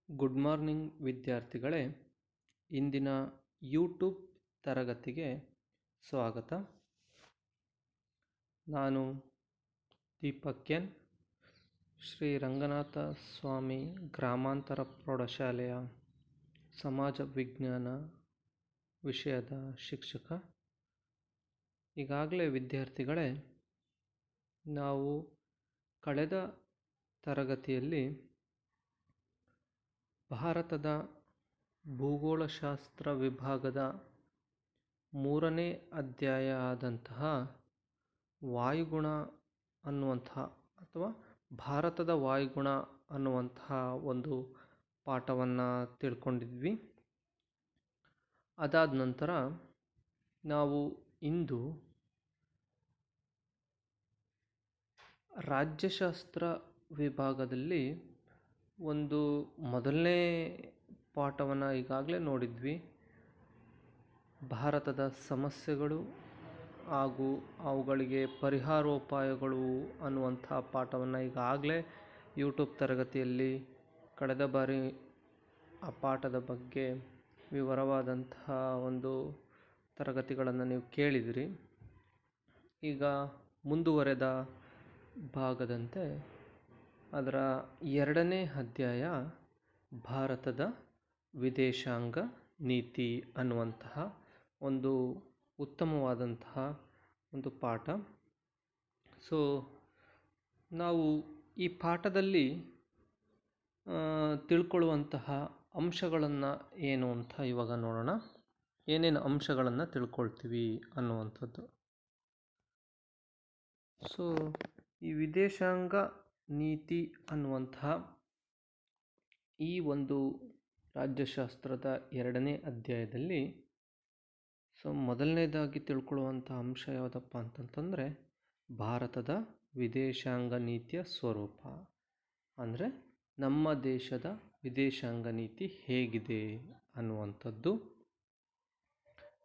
Good morning ವಿದ್ಯಾರ್ಥಿಗಳೇ. ಇಂದಿನ YouTube ತರಗತಿಗೆ ಸ್ವಾಗತ. ನಾನು ದೀಪಕ್ ಎನ್, ಶ್ರೀ ರಂಗನಾಥ ಸ್ವಾಮಿ ಗ್ರಾಮಾಂತರ ಪ್ರೌಢಶಾಲೆಯ ಸಮಾಜ ವಿಜ್ಞಾನ ವಿಷಯದ ಶಿಕ್ಷಕ. ಈಗಾಗಲೇ ವಿದ್ಯಾರ್ಥಿಗಳೇ, ನಾವು ಕಳೆದ ತರಗತಿಯಲ್ಲಿ ಭಾರತದ ಭೂಗೋಳಶಾಸ್ತ್ರ ವಿಭಾಗದ 3ನೇ ಅಧ್ಯಾಯ ಆದಂತಹ ವಾಯುಗುಣ ಅನ್ನುವಂತಹ ಅಥವಾ ಭಾರತದ ವಾಯುಗುಣ ಅನ್ನುವಂತಹ ಒಂದು ಪಾಠವನ್ನು ತಿಳ್ಕೊಂಡಿದ್ವಿ. ಅದಾದ ನಂತರ ನಾವು ಇಂದು ರಾಜ್ಯಶಾಸ್ತ್ರ ವಿಭಾಗದಲ್ಲಿ ಒಂದು ಮೊದಲನೇ ಪಾಠವನ್ನು ಈಗಾಗಲೇ ನೋಡಿದ್ವಿ. ಭಾರತದ ಸಮಸ್ಯೆಗಳು ಹಾಗೂ ಅವುಗಳಿಗೆ ಪರಿಹಾರೋಪಾಯಗಳು ಅನ್ನುವಂಥ ಪಾಠವನ್ನು ಈಗಾಗಲೇ ಯೂಟ್ಯೂಬ್ ತರಗತಿಯಲ್ಲಿ ಕಳೆದ ಬಾರಿ ಆ ಪಾಠದ ಬಗ್ಗೆ ವಿವರವಾದಂತಹ ಒಂದು ತರಗತಿಗಳನ್ನು ನೀವು ಕೇಳಿದಿರಿ. ಈಗ ಮುಂದುವರೆದ ಭಾಗದಂತೆ ಅದರ 2ನೇ ಅಧ್ಯಾಯ ಭಾರತದ ವಿದೇಶಾಂಗ ನೀತಿ ಅನ್ನುವಂತಹ ಒಂದು ಉತ್ತಮವಾದಂತಹ ಒಂದು ಪಾಠ. ಸೊ ನಾವು ಈ ಪಾಠದಲ್ಲಿ ತಿಳ್ಕೊಳ್ಳುವಂತಹ ಅಂಶಗಳನ್ನು ಏನು ಅಂತ ಇವಾಗ ನೋಡೋಣ. ಏನೇನು ಅಂಶಗಳನ್ನು ತಿಳ್ಕೊಳ್ತೀವಿ ಅನ್ನುವಂಥದ್ದು. ಸೊ ಈ ವಿದೇಶಾಂಗ ನೀತಿ ಅನ್ನುವಂತಹ ಈ ಒಂದು ರಾಜ್ಯಶಾಸ್ತ್ರದ 2ನೇ ಅಧ್ಯಾಯದಲ್ಲಿ ಮೊದಲನೇದಾಗಿ ತಿಳ್ಕೊಳ್ಳುವಂಥ ಅಂಶ ಯಾವುದಪ್ಪ ಅಂತಂತಂದರೆ ಭಾರತದ ವಿದೇಶಾಂಗ ನೀತಿಯ ಸ್ವರೂಪ. ಅಂದರೆ ನಮ್ಮ ದೇಶದ ವಿದೇಶಾಂಗ ನೀತಿ ಹೇಗಿದೆ ಅನ್ನುವಂಥದ್ದು.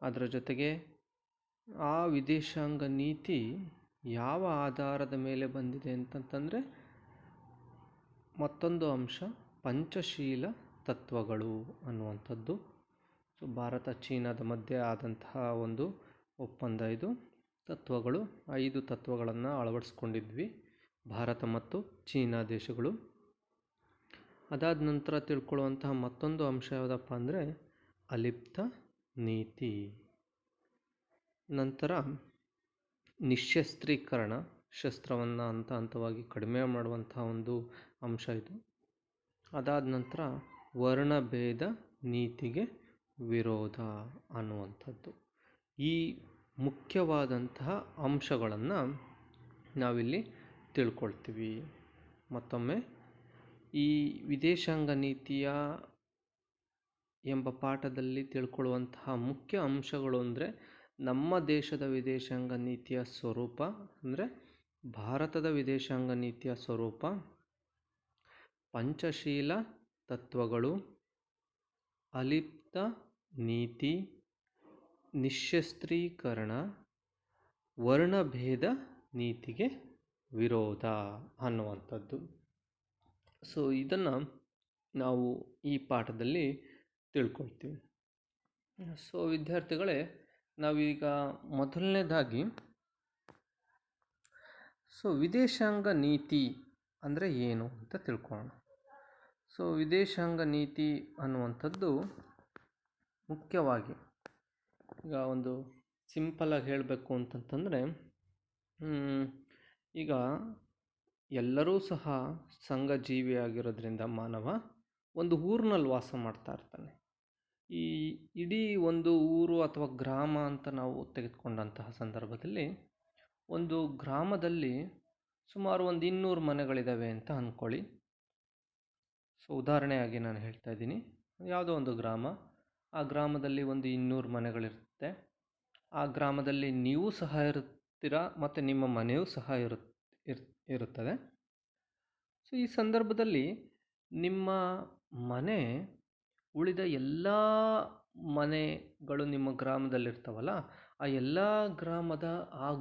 ಅದರ ಜೊತೆಗೆ ಆ ವಿದೇಶಾಂಗ ನೀತಿ ಯಾವ ಆಧಾರದ ಮೇಲೆ ಬಂದಿದೆ ಅಂತಂತಂದರೆ ಮತ್ತೊಂದು ಅಂಶ ಪಂಚಶೀಲ ತತ್ವಗಳು ಅನ್ನುವಂಥದ್ದು. ಸೊ ಭಾರತ ಚೀನಾದ ಮಧ್ಯೆ ಆದಂತಹ ಒಂದು ಒಪ್ಪಂದ ಇದು. ತತ್ವಗಳು 5 ತತ್ವಗಳನ್ನು ಅಳವಡಿಸ್ಕೊಂಡಿದ್ವಿ ಭಾರತ ಮತ್ತು ಚೀನಾ ದೇಶಗಳು. ಅದಾದ ನಂತರ ತಿಳ್ಕೊಳ್ಳುವಂತಹ ಮತ್ತೊಂದು ಅಂಶ ಯಾವುದಪ್ಪ ಅಂದರೆ ಅಲಿಪ್ತ ನೀತಿ. ನಂತರ ನಿಶ್ಶಸ್ತ್ರೀಕರಣ, ಶಸ್ತ್ರವನ್ನು ಹಂತ ಹಂತವಾಗಿ ಕಡಿಮೆ ಮಾಡುವಂತಹ ಒಂದು ಅಂಶ ಇದು. ಅದಾದ ನಂತರ ವರ್ಣಭೇದ ನೀತಿಗೆ ವಿರೋಧ ಅನ್ನುವಂಥದ್ದು. ಈ ಮುಖ್ಯವಾದಂತಹ ಅಂಶಗಳನ್ನು ನಾವಿಲ್ಲಿ ತಿಳ್ಕೊಳ್ತೀವಿ. ಮತ್ತೊಮ್ಮೆ ಈ ವಿದೇಶಾಂಗ ನೀತಿಯ ಎಂಬ ಪಾಠದಲ್ಲಿ ತಿಳ್ಕೊಳ್ಳುವಂತಹ ಮುಖ್ಯ ಅಂಶಗಳು ಅಂದರೆ ನಮ್ಮ ದೇಶದ ವಿದೇಶಾಂಗ ನೀತಿಯ ಸ್ವರೂಪ, ಅಂದರೆ ಭಾರತದ ವಿದೇಶಾಂಗ ನೀತಿಯ ಸ್ವರೂಪ, ಪಂಚಶೀಲ ತತ್ವಗಳು, ಅಲಿಪ್ತ ನೀತಿ, ನಿಶ್ಶಸ್ತ್ರೀಕರಣ, ವರ್ಣಭೇದ ನೀತಿಗೆ ವಿರೋಧ ಅನ್ನುವಂಥದ್ದು. ಸೊ ಇದನ್ನು ನಾವು ಈ ಪಾಠದಲ್ಲಿ ತಿಳ್ಕೊಳ್ತೀವಿ. ಸೊ ವಿದ್ಯಾರ್ಥಿಗಳೇ, ನಾವೀಗ ಮೊದಲನೇದಾಗಿ ವಿದೇಶಾಂಗ ನೀತಿ ಅಂದರೆ ಏನು ಅಂತ ತಿಳ್ಕೊಳ್ಳೋಣ. ಸೊ ವಿದೇಶಾಂಗ ನೀತಿ ಅನ್ನುವಂಥದ್ದು ಮುಖ್ಯವಾಗಿ ಈಗ ಒಂದು ಸಿಂಪಲಾಗಿ ಹೇಳಬೇಕು ಅಂತಂತಂದರೆ, ಈಗ ಎಲ್ಲರೂ ಸಹ ಸಂಘ ಜೀವಿಯಾಗಿರೋದ್ರಿಂದ ಮಾನವ ಒಂದು ಊರಿನಲ್ಲಿ ವಾಸ ಮಾಡ್ತಾ ಇರ್ತಾನೆ. ಈ ಇಡೀ ಒಂದು ಊರು ಅಥವಾ ಗ್ರಾಮ ಅಂತ ನಾವು ತೆಗೆದುಕೊಂಡಂತಹ ಸಂದರ್ಭದಲ್ಲಿ ಒಂದು ಗ್ರಾಮದಲ್ಲಿ ಸುಮಾರು ಒಂದು 200 ಮನೆಗಳಿದ್ದಾವೆ ಅಂತ ಅಂದ್ಕೊಳ್ಳಿ. ಸೊ ಉದಾಹರಣೆಯಾಗಿ ನಾನು ಹೇಳ್ತಾ ಇದ್ದೀನಿ, ಯಾವುದೋ ಒಂದು ಗ್ರಾಮ, ಆ ಗ್ರಾಮದಲ್ಲಿ ಒಂದು 200 ಮನೆಗಳಿರುತ್ತೆ. ಆ ಗ್ರಾಮದಲ್ಲಿ ನೀವು ಸಹ ಇರ್ತೀರಾ ಮತ್ತು ನಿಮ್ಮ ಮನೆಯೂ ಸಹ ಇರುತ್ತದೆ. ಸೊ ಈ ಸಂದರ್ಭದಲ್ಲಿ ನಿಮ್ಮ ಮನೆ ಉಳಿದ ಎಲ್ಲ ಮನೆಗಳು ನಿಮ್ಮ ಗ್ರಾಮದಲ್ಲಿರ್ತಾವಲ್ಲ, ಆ ಎಲ್ಲ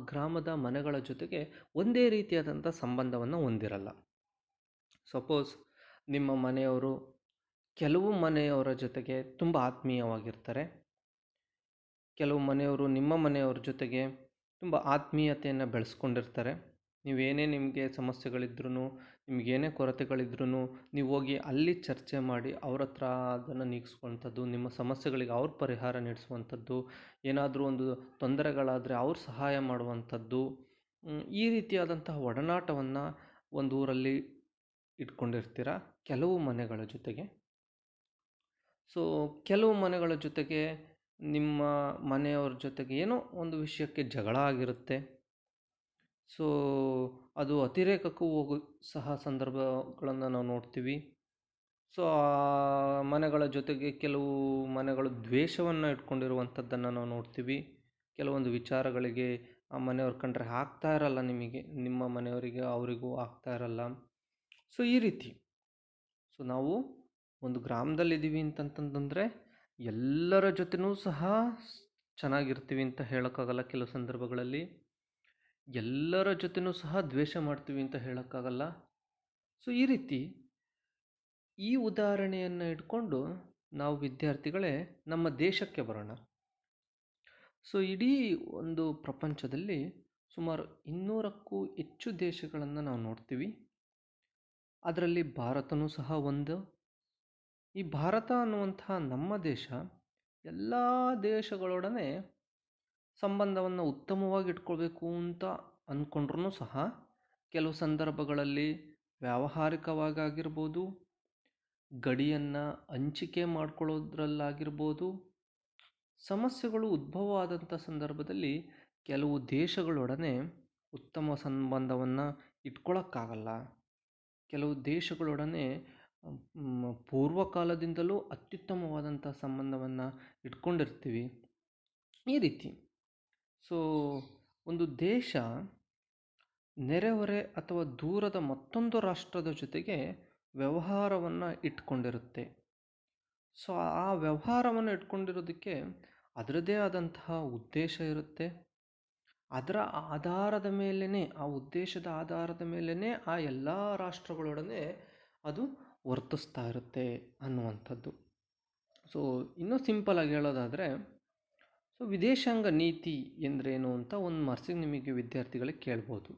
ಗ್ರಾಮದ ಮನೆಗಳ ಜೊತೆಗೆ ಒಂದೇ ರೀತಿಯಾದಂಥ ಸಂಬಂಧವನ್ನು ಹೊಂದಿರಲ್ಲ. ಸಪೋಸ್ ನಿಮ್ಮ ಮನೆಯವರು ಕೆಲವು ಮನೆಯವರ ಜೊತೆಗೆ ತುಂಬ ಆತ್ಮೀಯವಾಗಿರ್ತಾರೆ. ಕೆಲವು ಮನೆಯವರು ನಿಮ್ಮ ಮನೆಯವ್ರ ಜೊತೆಗೆ ತುಂಬ ಆತ್ಮೀಯತೆಯನ್ನು ಬೆಳೆಸ್ಕೊಂಡಿರ್ತಾರೆ. ನೀವೇನೇ ನಿಮಗೆ ಸಮಸ್ಯೆಗಳಿದ್ರೂ, ನಿಮಗೇನೇ ಕೊರತೆಗಳಿದ್ರೂ ನೀವು ಹೋಗಿ ಅಲ್ಲಿ ಚರ್ಚೆ ಮಾಡಿ ಅವ್ರ ಹತ್ರ ಅದನ್ನು ನೀಗಿಸುವಂಥದ್ದು, ನಿಮ್ಮ ಸಮಸ್ಯೆಗಳಿಗೆ ಅವ್ರು ಪರಿಹಾರ ನೀಡಿಸುವಂಥದ್ದು, ಏನಾದರೂ ಒಂದು ತೊಂದರೆಗಳಾದರೆ ಅವ್ರು ಸಹಾಯ ಮಾಡುವಂಥದ್ದು, ಈ ರೀತಿಯಾದಂತಹ ಒಡನಾಟವನ್ನು ಒಂದು ಊರಲ್ಲಿ ಇಟ್ಕೊಂಡಿರ್ತೀರ ಕೆಲವು ಮನೆಗಳ ಜೊತೆಗೆ. ಸೊ ಕೆಲವು ಮನೆಗಳ ಜೊತೆಗೆ ನಿಮ್ಮ ಮನೆಯವ್ರ ಜೊತೆಗೆ ಏನೋ ಒಂದು ವಿಷಯಕ್ಕೆ ಜಗಳ ಆಗಿರುತ್ತೆ. ಸೊ ಅದು ಅತಿರೇಕಕ್ಕೂ ಹೋಗೋ ಸಹ ಸಂದರ್ಭಗಳನ್ನು ನಾವು ನೋಡ್ತೀವಿ. ಸೊ ಆ ಮನೆಗಳ ಜೊತೆಗೆ ಕೆಲವು ಮನೆಗಳು ದ್ವೇಷವನ್ನು ಇಟ್ಕೊಂಡಿರುವಂಥದ್ದನ್ನು ನಾವು ನೋಡ್ತೀವಿ. ಕೆಲವೊಂದು ವಿಚಾರಗಳಿಗೆ ಆ ಮನೆಯವ್ರು ಕಂಡ್ರೆ ಆಗ್ತಾ ಇರಲ್ಲ, ನಿಮಗೆ ನಿಮ್ಮ ಮನೆಯವರಿಗೆ ಅವರಿಗೂ ಆಗ್ತಾ ಇರಲ್ಲ. ಸೊ ಈ ರೀತಿ. ಸೊ ನಾವು ಒಂದು ಗ್ರಾಮದಲ್ಲಿದ್ದೀವಿ ಅಂತಂತಂದರೆ ಎಲ್ಲರ ಜೊತೆನೂ ಸಹ ಚೆನ್ನಾಗಿರ್ತೀವಿ ಅಂತ ಹೇಳೋಕ್ಕಾಗಲ್ಲ. ಕೆಲವು ಸಂದರ್ಭಗಳಲ್ಲಿ ಎಲ್ಲರ ಜೊತೆನೂ ಸಹ ದ್ವೇಷ ಮಾಡ್ತೀವಿ ಅಂತ ಹೇಳೋಕ್ಕಾಗಲ್ಲ. ಸೊ ಈ ರೀತಿ ಈ ಉದಾಹರಣೆಯನ್ನು ಇಟ್ಕೊಂಡು ನಾವು ವಿದ್ಯಾರ್ಥಿಗಳೇ ನಮ್ಮ ದೇಶಕ್ಕೆ ಬರೋಣ. ಸೊ ಇಡೀ ಒಂದು ಪ್ರಪಂಚದಲ್ಲಿ ಸುಮಾರು 200ಕ್ಕೂ ಹೆಚ್ಚು ದೇಶಗಳನ್ನು ನಾವು ನೋಡ್ತೀವಿ. ಅದರಲ್ಲಿ ಭಾರತನೂ ಸಹ ಒಂದು. ಈ ಭಾರತ ಅನ್ನುವಂತಹ ನಮ್ಮ ದೇಶ ಎಲ್ಲ ದೇಶಗಳೊಡನೆ ಸಂಬಂಧವನ್ನು ಉತ್ತಮವಾಗಿ ಇಟ್ಕೊಳ್ಬೇಕು ಅಂತ ಅಂದ್ಕೊಂಡ್ರೂ ಸಹ ಕೆಲವು ಸಂದರ್ಭಗಳಲ್ಲಿ ವ್ಯಾವಹಾರಿಕವಾಗಿರ್ಬೋದು, ಗಡಿಯನ್ನು ಹಂಚಿಕೆ ಮಾಡ್ಕೊಳ್ಳೋದ್ರಲ್ಲಾಗಿರ್ಬೋದು, ಸಮಸ್ಯೆಗಳು ಉದ್ಭವ ಆದಂಥ ಸಂದರ್ಭದಲ್ಲಿ ಕೆಲವು ದೇಶಗಳೊಡನೆ ಉತ್ತಮ ಸಂಬಂಧವನ್ನು ಇಟ್ಕೊಳ್ಳೋಕ್ಕಾಗಲ್ಲ. ಕೆಲವು ದೇಶಗಳೊಡನೆ ಪೂರ್ವಕಾಲದಿಂದಲೂ ಅತ್ಯುತ್ತಮವಾದಂಥ ಸಂಬಂಧವನ್ನು ಇಟ್ಕೊಂಡಿರ್ತೀವಿ. ಈ ರೀತಿ. ಸೊ ಒಂದು ದೇಶ ನೆರೆಹೊರೆ ಅಥವಾ ದೂರದ ಮತ್ತೊಂದು ರಾಷ್ಟ್ರದ ಜೊತೆಗೆ ವ್ಯವಹಾರವನ್ನು ಇಟ್ಕೊಂಡಿರುತ್ತೆ. ಸೊ ಆ ವ್ಯವಹಾರವನ್ನು ಇಟ್ಕೊಂಡಿರೋದಕ್ಕೆ ಅದರದ್ದೇ ಆದಂತಹ ಉದ್ದೇಶ ಇರುತ್ತೆ. ಅದರ ಆಧಾರದ ಮೇಲೇ, ಆ ಉದ್ದೇಶದ ಆಧಾರದ ಮೇಲೇ ಆ ಎಲ್ಲ ರಾಷ್ಟ್ರಗಳೊಡನೆ ಅದು ವರ್ತಿಸ್ತಾ ಇರುತ್ತೆ ಅನ್ನುವಂಥದ್ದು. ಸೊ ಇನ್ನೂ ಸಿಂಪಲಾಗಿ ಹೇಳೋದಾದರೆ, ಸೊ ವಿದೇಶಾಂಗ ನೀತಿ ಎಂದರೇನು ಅಂತ ಒಂದು ಮಾರ್ಕ್ಸಿಗೆ ನಿಮಗೆ ವಿದ್ಯಾರ್ಥಿಗಳಿಗೆ ಕೇಳ್ಬೋದು.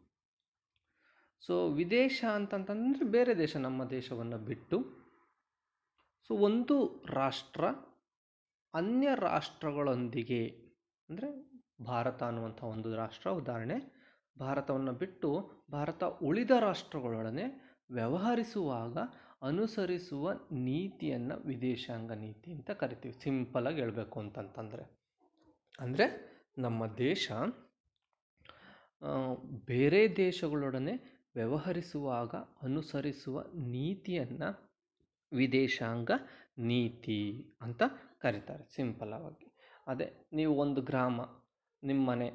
ಸೊ ವಿದೇಶ ಅಂತಂತಂದರೆ ಬೇರೆ ದೇಶ, ನಮ್ಮ ದೇಶವನ್ನು ಬಿಟ್ಟು. ಸೊ ಒಂದು ರಾಷ್ಟ್ರ ಅನ್ಯ ರಾಷ್ಟ್ರಗಳೊಂದಿಗೆ, ಅಂದರೆ ಭಾರತ ಅನ್ನುವಂಥ ಒಂದು ರಾಷ್ಟ್ರ ಉದಾಹರಣೆ, ಭಾರತವನ್ನು ಬಿಟ್ಟು ಭಾರತ ಉಳಿದ ರಾಷ್ಟ್ರಗಳೊಡನೆ ವ್ಯವಹರಿಸುವಾಗ ಅನುಸರಿಸುವ ನೀತಿಯನ್ನು ವಿದೇಶಾಂಗ ನೀತಿ ಅಂತ ಕರಿತೀವಿ. ಸಿಂಪಲಾಗಿ ಹೇಳಬೇಕು ಅಂತಂತಂದರೆ, ಅಂದರೆ ನಮ್ಮ ದೇಶ ಬೇರೆ ದೇಶಗಳೊಡನೆ ವ್ಯವಹರಿಸುವಾಗ ಅನುಸರಿಸುವ ನೀತಿಯನ್ನು ವಿದೇಶಾಂಗ ನೀತಿ ಅಂತ ಕರೀತಾರೆ ಸಿಂಪಲಾಗಿ. ಅದೇ ನೀವು ಒಂದು ಗ್ರಾಮ, ನಿಮ್ಮ ಮನೆ,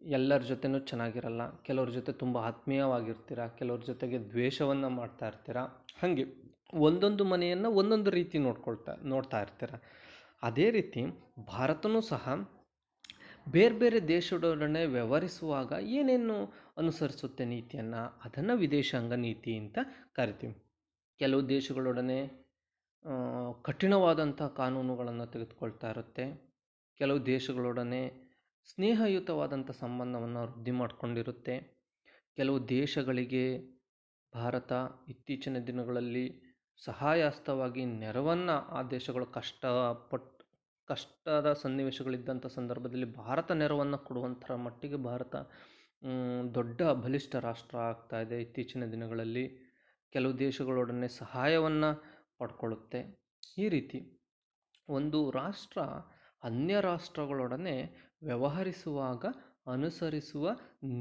ಎಲ್ಲರ ಜೊತೆನೂ ಚೆನ್ನಾಗಿರಲ್ಲ. ಕೆಲವ್ರ ಜೊತೆ ತುಂಬ ಆತ್ಮೀಯವಾಗಿರ್ತೀರ, ಕೆಲವ್ರ ಜೊತೆಗೆ ದ್ವೇಷವನ್ನು ಮಾಡ್ತಾ ಇರ್ತೀರ. ಹಾಗೆ ಒಂದೊಂದು ಮನೆಯನ್ನು ಒಂದೊಂದು ರೀತಿ ನೋಡ್ತಾ ಇರ್ತೀರ. ಅದೇ ರೀತಿ ಭಾರತನೂ ಸಹ ಬೇರೆ ಬೇರೆ ದೇಶದೊಡನೆ ವ್ಯವಹರಿಸುವಾಗ ಏನೇನು ಅನುಸರಿಸುತ್ತೆ ನೀತಿಯನ್ನು, ಅದನ್ನು ವಿದೇಶಾಂಗ ನೀತಿ ಅಂತ ಕರಿತೀವಿ. ಕೆಲವು ದೇಶಗಳೊಡನೆ ಕಠಿಣವಾದಂಥ ಕಾನೂನುಗಳನ್ನು ತೆಗೆದುಕೊಳ್ತಾ ಇರುತ್ತೆ. ಕೆಲವು ದೇಶಗಳೊಡನೆ ಸ್ನೇಹಯುತವಾದಂಥ ಸಂಬಂಧವನ್ನು ವೃದ್ಧಿ ಮಾಡಿಕೊಂಡಿರುತ್ತೆ. ಕೆಲವು ದೇಶಗಳಿಗೆ ಭಾರತ ಇತ್ತೀಚಿನ ದಿನಗಳಲ್ಲಿ ಸಹಾಯಹಸ್ತವಾಗಿ ನೆರವನ್ನು, ಆ ದೇಶಗಳು ಕಷ್ಟದ ಸನ್ನಿವೇಶಗಳಿದ್ದಂಥ ಸಂದರ್ಭದಲ್ಲಿ ಭಾರತ ನೆರವನ್ನು ಕೊಡುವಂಥರ ಮಟ್ಟಿಗೆ ಭಾರತ ದೊಡ್ಡ ಬಲಿಷ್ಠ ರಾಷ್ಟ್ರ ಆಗ್ತಾ ಇದೆ ಇತ್ತೀಚಿನ ದಿನಗಳಲ್ಲಿ. ಕೆಲವು ದೇಶಗಳೊಡನೆ ಸಹಾಯವನ್ನು ಪಡ್ಕೊಳ್ಳುತ್ತೆ. ಈ ರೀತಿ ಒಂದು ರಾಷ್ಟ್ರ ಅನ್ಯ ರಾಷ್ಟ್ರಗಳೊಡನೆ ವ್ಯವಹರಿಸುವಾಗ ಅನುಸರಿಸುವ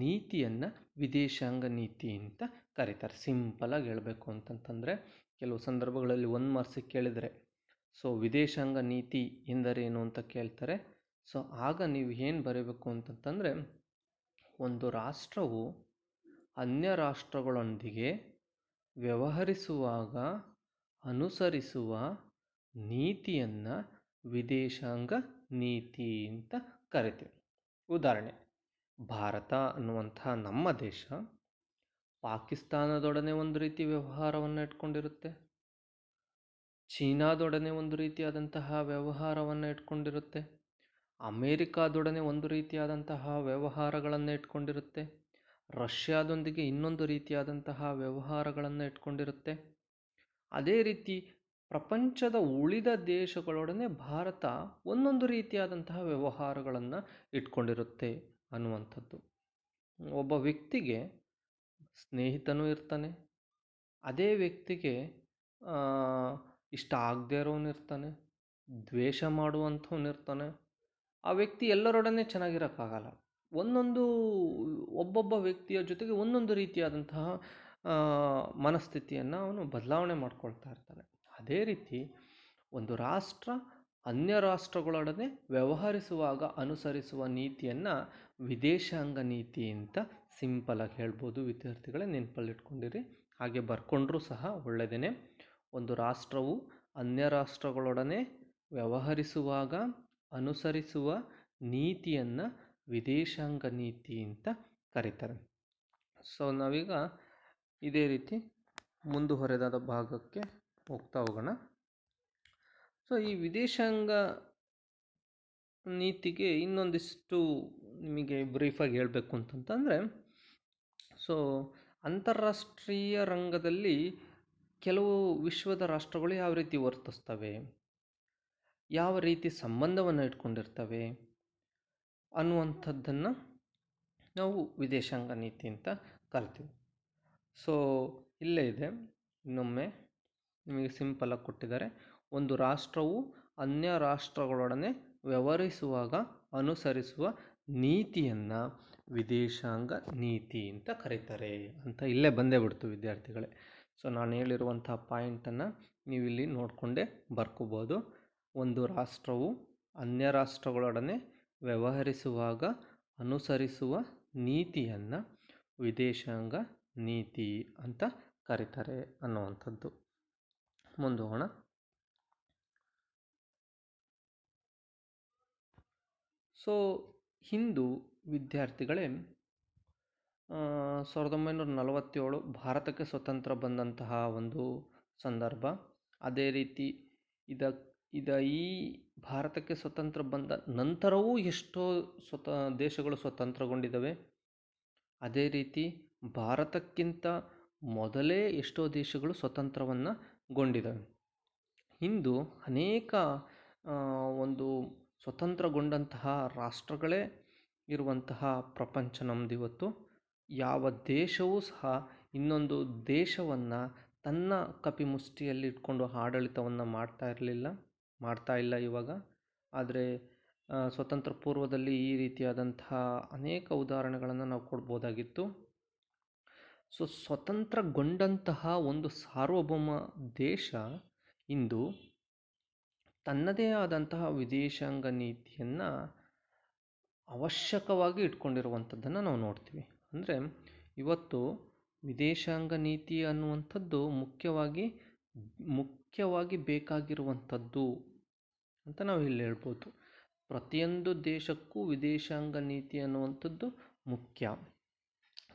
ನೀತಿಯನ್ನು ವಿದೇಶಾಂಗ ನೀತಿ ಅಂತ ಕರೀತಾರೆ. ಸಿಂಪಲಾಗಿ ಹೇಳಬೇಕು ಅಂತಂತಂದರೆ, ಕೆಲವು ಸಂದರ್ಭಗಳಲ್ಲಿ ಒಂದು ಮಾರ್ಕ್ಸಿಗೆ ಕೇಳಿದರೆ ಸೊ ವಿದೇಶಾಂಗ ನೀತಿ ಎಂದರೇನು ಅಂತ ಕೇಳ್ತಾರೆ. ಸೊ ಆಗ ನೀವು ಏನು ಬರೀಬೇಕು ಅಂತಂತಂದರೆ, ಒಂದು ರಾಷ್ಟ್ರವು ಅನ್ಯ ರಾಷ್ಟ್ರಗಳೊಂದಿಗೆ ವ್ಯವಹರಿಸುವಾಗ ಅನುಸರಿಸುವ ನೀತಿಯನ್ನು ವಿದೇಶಾಂಗ ನೀತಿ ಅಂತ ಕರಿತೀವಿ. ಉದಾಹರಣೆ, ಭಾರತ ಅನ್ನುವಂತಹ ನಮ್ಮ ದೇಶ ಪಾಕಿಸ್ತಾನದೊಡನೆ ಒಂದು ರೀತಿ ವ್ಯವಹಾರವನ್ನು ಇಟ್ಕೊಂಡಿರುತ್ತೆ. ಚೀನಾದೊಡನೆ ಒಂದು ರೀತಿಯಾದಂತಹ ವ್ಯವಹಾರವನ್ನು ಇಟ್ಕೊಂಡಿರುತ್ತೆ, ಅಮೇರಿಕಾದೊಡನೆ ಒಂದು ರೀತಿಯಾದಂತಹ ವ್ಯವಹಾರಗಳನ್ನು ಇಟ್ಕೊಂಡಿರುತ್ತೆ, ರಷ್ಯಾದೊಂದಿಗೆ ಇನ್ನೊಂದು ರೀತಿಯಾದಂತಹ ವ್ಯವಹಾರಗಳನ್ನು ಇಟ್ಕೊಂಡಿರುತ್ತೆ. ಅದೇ ರೀತಿ ಪ್ರಪಂಚದ ಉಳಿದ ದೇಶಗಳೊಡನೆ ಭಾರತ ಒಂದೊಂದು ರೀತಿಯಾದಂತಹ ವ್ಯವಹಾರಗಳನ್ನು ಇಟ್ಕೊಂಡಿರುತ್ತೆ ಅನ್ನುವಂಥದ್ದು. ಒಬ್ಬ ವ್ಯಕ್ತಿಗೆ ಸ್ನೇಹಿತನೂ ಇರ್ತಾನೆ, ಅದೇ ವ್ಯಕ್ತಿಗೆ ಆ, ಇಷ್ಟ ಆಗದೇ ಇರೋನು ಇರ್ತಾನೆ, ದ್ವೇಷ ಮಾಡುವಂಥವನು ಇರ್ತಾನೆ. ಆ ವ್ಯಕ್ತಿ ಎಲ್ಲರೊಡನೆ ಚೆನ್ನಾಗಿರೋಕ್ಕಾಗಲ್ಲ. ಒಂದೊಂದು ಒಬ್ಬೊಬ್ಬ ವ್ಯಕ್ತಿಯ ಜೊತೆಗೆ ಒಂದೊಂದು ರೀತಿಯಾದಂತಹ ಮನಸ್ಥಿತಿಯನ್ನು ಅವನು ಬದಲಾವಣೆ ಮಾಡ್ಕೊಳ್ತಾ ಇರ್ತಾನೆ. ಅದೇ ರೀತಿ ಒಂದು ರಾಷ್ಟ್ರ ಅನ್ಯ ರಾಷ್ಟ್ರಗಳೊಡನೆ ವ್ಯವಹರಿಸುವಾಗ ಅನುಸರಿಸುವ ನೀತಿಯನ್ನು ವಿದೇಶಾಂಗ ನೀತಿ ಅಂತ ಸಿಂಪಲಾಗಿ ಹೇಳ್ಬೋದು. ವಿದ್ಯಾರ್ಥಿಗಳೇ ನೆನಪಲ್ಲಿಟ್ಕೊಂಡಿರಿ, ಹಾಗೆ ಬರ್ಕೊಂಡ್ರೂ ಸಹ ಒಳ್ಳೆಯದೇ. ಒಂದು ರಾಷ್ಟ್ರವು ಅನ್ಯ ರಾಷ್ಟ್ರಗಳೊಡನೆ ವ್ಯವಹರಿಸುವಾಗ ಅನುಸರಿಸುವ ನೀತಿಯನ್ನು ವಿದೇಶಾಂಗ ನೀತಿ ಅಂತ ಕರೀತಾರೆ. ಸೊ ನಾವೀಗ ಇದೇ ರೀತಿ ಮುಂದುವರೆದಾದ ಭಾಗಕ್ಕೆ ಹೋಗ್ತಾ ಹೋಗೋಣ. ಸೊ ಈ ವಿದೇಶಾಂಗ ನೀತಿಗೆ ಇನ್ನೊಂದಿಷ್ಟು ನಿಮಗೆ ಬ್ರೀಫಾಗಿ ಹೇಳಬೇಕು ಅಂತಂತಂದರೆ, ಸೊ ಅಂತಾರಾಷ್ಟ್ರೀಯ ರಂಗದಲ್ಲಿ ಕೆಲವು ವಿಶ್ವದ ರಾಷ್ಟ್ರಗಳು ಯಾವ ರೀತಿ ವರ್ತಿಸ್ತವೆ, ಯಾವ ರೀತಿ ಸಂಬಂಧವನ್ನು ಇಟ್ಕೊಂಡಿರ್ತವೆ ಅನ್ನುವಂಥದ್ದನ್ನು ನಾವು ವಿದೇಶಾಂಗ ನೀತಿ ಅಂತ ಕರಿತೀವಿ. ಸೊ ಇಲ್ಲೇ ಇದೆ, ಇನ್ನೊಮ್ಮೆ ನಿಮಗೆ ಸಿಂಪಲಾಗಿ ಕೊಟ್ಟಿದ್ದಾರೆ. ಒಂದು ರಾಷ್ಟ್ರವು ಅನ್ಯ ರಾಷ್ಟ್ರಗಳೊಡನೆ ವ್ಯವಹರಿಸುವಾಗ ಅನುಸರಿಸುವ ನೀತಿಯನ್ನು ವಿದೇಶಾಂಗ ನೀತಿ ಅಂತ ಕರೀತಾರೆ ಅಂತ ಇಲ್ಲೇ ಬಂದೇ ಬಿಡ್ತು ವಿದ್ಯಾರ್ಥಿಗಳೇ. ಸೊ ನಾನು ಹೇಳಿರುವಂಥ ಪಾಯಿಂಟನ್ನು ನೀವು ಇಲ್ಲಿ ನೋಡಿಕೊಂಡೇ ಬರ್ಕೋಬೋದು. ಒಂದು ರಾಷ್ಟ್ರವು ಅನ್ಯ ರಾಷ್ಟ್ರಗಳೊಡನೆ ವ್ಯವಹರಿಸುವಾಗ ಅನುಸರಿಸುವ ನೀತಿಯನ್ನು ವಿದೇಶಾಂಗ ನೀತಿ ಅಂತ ಕರೀತಾರೆ ಅನ್ನುವಂಥದ್ದು. ಮುಂದೋಗೋಣ. ಸೊ ಹಿಂದೂ ವಿದ್ಯಾರ್ಥಿಗಳೇ 1947 ಭಾರತಕ್ಕೆ ಸ್ವತಂತ್ರ ಬಂದಂತಹ ಒಂದು ಸಂದರ್ಭ. ಅದೇ ರೀತಿ ಈ ಭಾರತಕ್ಕೆ ಸ್ವತಂತ್ರ ಬಂದ ನಂತರವೂ ಎಷ್ಟೋ ದೇಶಗಳು ಸ್ವತಂತ್ರಗೊಂಡಿದ್ದಾವೆ. ಅದೇ ರೀತಿ ಭಾರತಕ್ಕಿಂತ ಮೊದಲೇ ಎಷ್ಟೋ ದೇಶಗಳು ಸ್ವತಂತ್ರವನ್ನು ಗೊಂಡಿದ್ದಾವೆ. ಇಂದು ಅನೇಕ ಒಂದು ಸ್ವತಂತ್ರಗೊಂಡಂತಹ ರಾಷ್ಟ್ರಗಳೇ ಇರುವಂತಹ ಪ್ರಪಂಚ ನಮ್ಮದಿವತ್ತು. ಯಾವ ದೇಶವೂ ಸಹ ಇನ್ನೊಂದು ದೇಶವನ್ನು ತನ್ನ ಕಪಿಮುಷ್ಟಿಯಲ್ಲಿ ಇಟ್ಕೊಂಡು ಆಡಳಿತವನ್ನು ಮಾಡ್ತಾ ಇಲ್ಲ ಇವಾಗ. ಆದರೆ ಸ್ವತಂತ್ರ ಪೂರ್ವದಲ್ಲಿ ಈ ರೀತಿಯಾದಂತಹ ಅನೇಕ ಉದಾಹರಣೆಗಳನ್ನು ನಾವು ಕೊಡ್ಬೋದಾಗಿತ್ತು. ಸೊ ಸ್ವತಂತ್ರಗೊಂಡಂತಹ ಒಂದು ಸಾರ್ವಭೌಮ ದೇಶ ಇಂದು ತನ್ನದೇ ಆದಂತಹ ವಿದೇಶಾಂಗ ನೀತಿಯನ್ನು ಅವಶ್ಯಕವಾಗಿ ಇಟ್ಕೊಂಡಿರುವಂಥದ್ದನ್ನು ನಾವು ನೋಡ್ತೀವಿ. ಅಂದರೆ ಇವತ್ತು ವಿದೇಶಾಂಗ ನೀತಿ ಅನ್ನುವಂಥದ್ದು ಮುಖ್ಯವಾಗಿ ಬೇಕಾಗಿರುವಂಥದ್ದು ಅಂತ ನಾವು ಇಲ್ಲಿ ಹೇಳ್ಬೋದು. ಪ್ರತಿಯೊಂದು ದೇಶಕ್ಕೂ ವಿದೇಶಾಂಗ ನೀತಿ ಅನ್ನುವಂಥದ್ದು ಮುಖ್ಯ.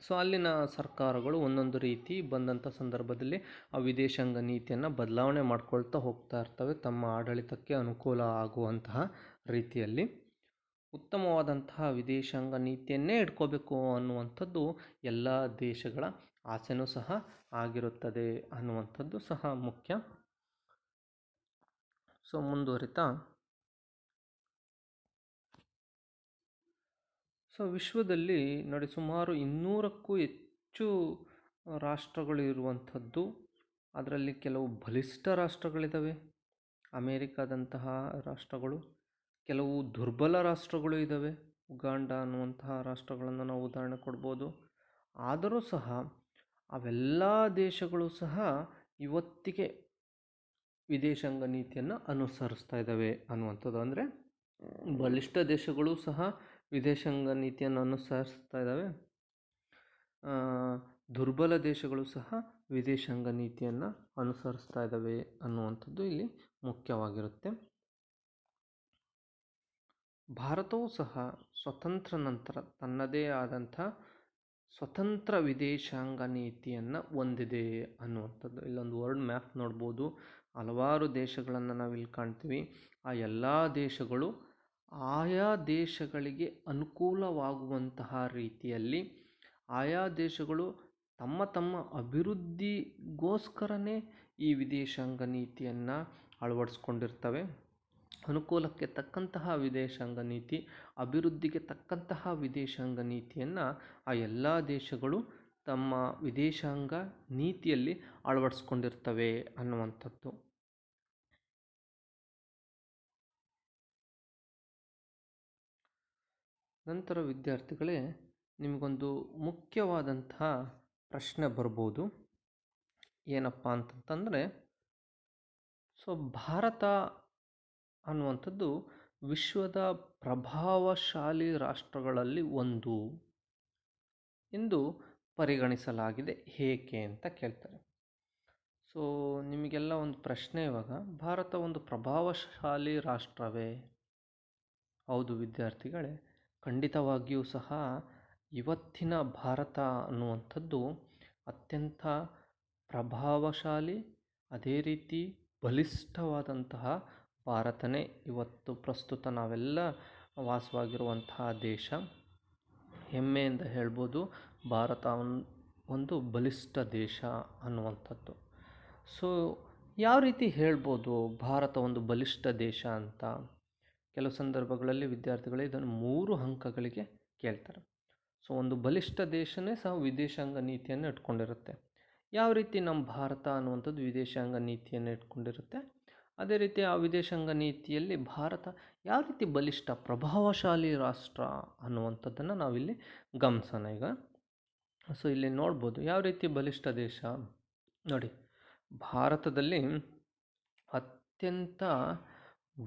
ಸೊ ಅಲ್ಲಿನ ಸರ್ಕಾರಗಳು ಒಂದೊಂದು ರೀತಿ ಬಂದಂಥ ಸಂದರ್ಭದಲ್ಲಿ ಆ ವಿದೇಶಾಂಗ ನೀತಿಯನ್ನು ಬದಲಾವಣೆ ಮಾಡ್ಕೊಳ್ತಾ ಹೋಗ್ತಾ ಇರ್ತವೆ, ತಮ್ಮ ಆಡಳಿತಕ್ಕೆ ಅನುಕೂಲ ಆಗುವಂತಹ ರೀತಿಯಲ್ಲಿ. ಉತ್ತಮವಾದಂತಹ ವಿದೇಶಾಂಗ ನೀತಿಯನ್ನೇ ಇಟ್ಕೋಬೇಕು ಅನ್ನುವಂಥದ್ದು ಎಲ್ಲ ದೇಶಗಳ ಆಸೆನೂ ಸಹ ಆಗಿರುತ್ತದೆ ಅನ್ನುವಂಥದ್ದು ಸಹ ಮುಖ್ಯ. ಸೊ ಮುಂದುವರಿತಾ, ಸೊ ವಿಶ್ವದಲ್ಲಿ ನೋಡಿ ಸುಮಾರು 200ಕ್ಕೂ ಹೆಚ್ಚು ರಾಷ್ಟ್ರಗಳು ಇರುವಂಥದ್ದು. ಅದರಲ್ಲಿ ಕೆಲವು ಬಲಿಷ್ಠ ರಾಷ್ಟ್ರಗಳಿದ್ದಾವೆ, ಅಮೇರಿಕಾದಂತಹ ರಾಷ್ಟ್ರಗಳು. ಕೆಲವು ದುರ್ಬಲ ರಾಷ್ಟ್ರಗಳು ಇದ್ದಾವೆ, ಉಗಾಂಡ ಅನ್ನುವಂತಹ ರಾಷ್ಟ್ರಗಳನ್ನು ನಾವು ಉದಾಹರಣೆ ಕೊಡ್ಬೋದು. ಆದರೂ ಸಹ ಅವೆಲ್ಲ ದೇಶಗಳು ಸಹ ಇವತ್ತಿಗೆ ವಿದೇಶಾಂಗ ನೀತಿಯನ್ನು ಅನುಸರಿಸ್ತಾ ಇದ್ದಾವೆ ಅನ್ನುವಂಥದ್ದು. ಅಂದರೆ ಬಲಿಷ್ಠ ದೇಶಗಳು ಸಹ ವಿದೇಶಾಂಗ ನೀತಿಯನ್ನು ಅನುಸರಿಸ್ತಾ ಇದ್ದಾವೆ, ದುರ್ಬಲ ದೇಶಗಳು ಸಹ ವಿದೇಶಾಂಗ ನೀತಿಯನ್ನು ಅನುಸರಿಸ್ತಾ ಇದ್ದಾವೆ ಅನ್ನುವಂಥದ್ದು ಇಲ್ಲಿ ಮುಖ್ಯವಾಗಿರುತ್ತೆ. ಭಾರತವೂ ಸಹ ಸ್ವತಂತ್ರ ನಂತರ ತನ್ನದೇ ಆದಂಥ ಸ್ವತಂತ್ರ ವಿದೇಶಾಂಗ ನೀತಿಯನ್ನು ಹೊಂದಿದೆ ಅನ್ನುವಂಥದ್ದು. ಇಲ್ಲೊಂದು ವರ್ಲ್ಡ್ ಮ್ಯಾಪ್ ನೋಡ್ಬೋದು. ಹಲವಾರು ದೇಶಗಳನ್ನು ನಾವಿಲ್ಲಿ ಕಾಣ್ತೀವಿ. ಆ ಎಲ್ಲ ದೇಶಗಳು ಆಯಾ ದೇಶಗಳಿಗೆ ಅನುಕೂಲವಾಗುವಂತಹ ರೀತಿಯಲ್ಲಿ ಆಯಾ ದೇಶಗಳು ತಮ್ಮ ತಮ್ಮ ಅಭಿವೃದ್ಧಿಗೋಸ್ಕರನೇ ಈ ವಿದೇಶಾಂಗ ನೀತಿಯನ್ನು ಅಳವಡಿಸ್ಕೊಂಡಿರ್ತವೆ. ಅನುಕೂಲಕ್ಕೆ ತಕ್ಕಂತಹ ವಿದೇಶಾಂಗ ನೀತಿ, ಅಭಿವೃದ್ಧಿಗೆ ತಕ್ಕಂತಹ ವಿದೇಶಾಂಗ ನೀತಿಯನ್ನು ಆ ಎಲ್ಲ ದೇಶಗಳು ತಮ್ಮ ವಿದೇಶಾಂಗ ನೀತಿಯಲ್ಲಿ ಅಳವಡಿಸ್ಕೊಂಡಿರ್ತವೆ ಅನ್ನುವಂಥದ್ದು. ನಂತರ ವಿದ್ಯಾರ್ಥಿಗಳೇ, ನಿಮಗೊಂದು ಮುಖ್ಯವಾದಂತಹ ಪ್ರಶ್ನೆ ಬರ್ಬೋದು. ಏನಪ್ಪ ಅಂತಂತಂದರೆ, ಭಾರತ ಅನ್ನುವಂಥದ್ದು ವಿಶ್ವದ ಪ್ರಭಾವಶಾಲಿ ರಾಷ್ಟ್ರಗಳಲ್ಲಿ ಒಂದು ಎಂದು ಪರಿಗಣಿಸಲಾಗಿದೆ, ಏಕೆ ಅಂತ ಕೇಳ್ತಾರೆ. ನಿಮಗೆಲ್ಲ ಒಂದು ಪ್ರಶ್ನೆ ಇವಾಗ, ಭಾರತ ಒಂದು ಪ್ರಭಾವಶಾಲಿ ರಾಷ್ಟ್ರವೇ? ಹೌದು ವಿದ್ಯಾರ್ಥಿಗಳೇ, ಖಂಡಿತವಾಗಿಯೂ ಸಹ ಇವತ್ತಿನ ಭಾರತ ಅನ್ನುವಂಥದ್ದು ಅತ್ಯಂತ ಪ್ರಭಾವಶಾಲಿ, ಅದೇ ರೀತಿ ಬಲಿಷ್ಠವಾದಂತಹ ಭಾರತನೇ ಇವತ್ತು ಪ್ರಸ್ತುತ ನಾವೆಲ್ಲ ವಾಸವಾಗಿರುವಂತಹ ದೇಶ. ಹೆಮ್ಮೆಯಿಂದ ಹೇಳ್ಬೋದು, ಭಾರತ ಒಂದು ಬಲಿಷ್ಠ ದೇಶ ಅನ್ನುವಂಥದ್ದು. ಯಾವ ರೀತಿ ಹೇಳ್ಬೋದು ಭಾರತ ಒಂದು ಬಲಿಷ್ಠ ದೇಶ ಅಂತ? ಕೆಲವು ಸಂದರ್ಭಗಳಲ್ಲಿ ವಿದ್ಯಾರ್ಥಿಗಳು ಇದನ್ನು 3 ಅಂಕಗಳಿಗೆ ಕೇಳ್ತಾರೆ. ಒಂದು ಬಲಿಷ್ಠ ದೇಶನೇ ಸಹ ವಿದೇಶಾಂಗ ನೀತಿಯನ್ನು ಇಟ್ಕೊಂಡಿರುತ್ತೆ. ಯಾವ ರೀತಿ ನಮ್ಮ ಭಾರತ ಅನ್ನುವಂಥದ್ದು ವಿದೇಶಾಂಗ ನೀತಿಯನ್ನು ಇಟ್ಕೊಂಡಿರುತ್ತೆ, ಅದೇ ರೀತಿ ಆ ವಿದೇಶಾಂಗ ನೀತಿಯಲ್ಲಿ ಭಾರತ ಯಾವ ರೀತಿ ಬಲಿಷ್ಠ ಪ್ರಭಾವಶಾಲಿ ರಾಷ್ಟ್ರ ಅನ್ನುವಂಥದ್ದನ್ನು ನಾವಿಲ್ಲಿ ಗಮನಿಸೋಣ ಈಗ. ಇಲ್ಲಿ ನೋಡ್ಬೋದು ಯಾವ ರೀತಿ ಬಲಿಷ್ಠ ದೇಶ. ನೋಡಿ, ಭಾರತದಲ್ಲಿ ಅತ್ಯಂತ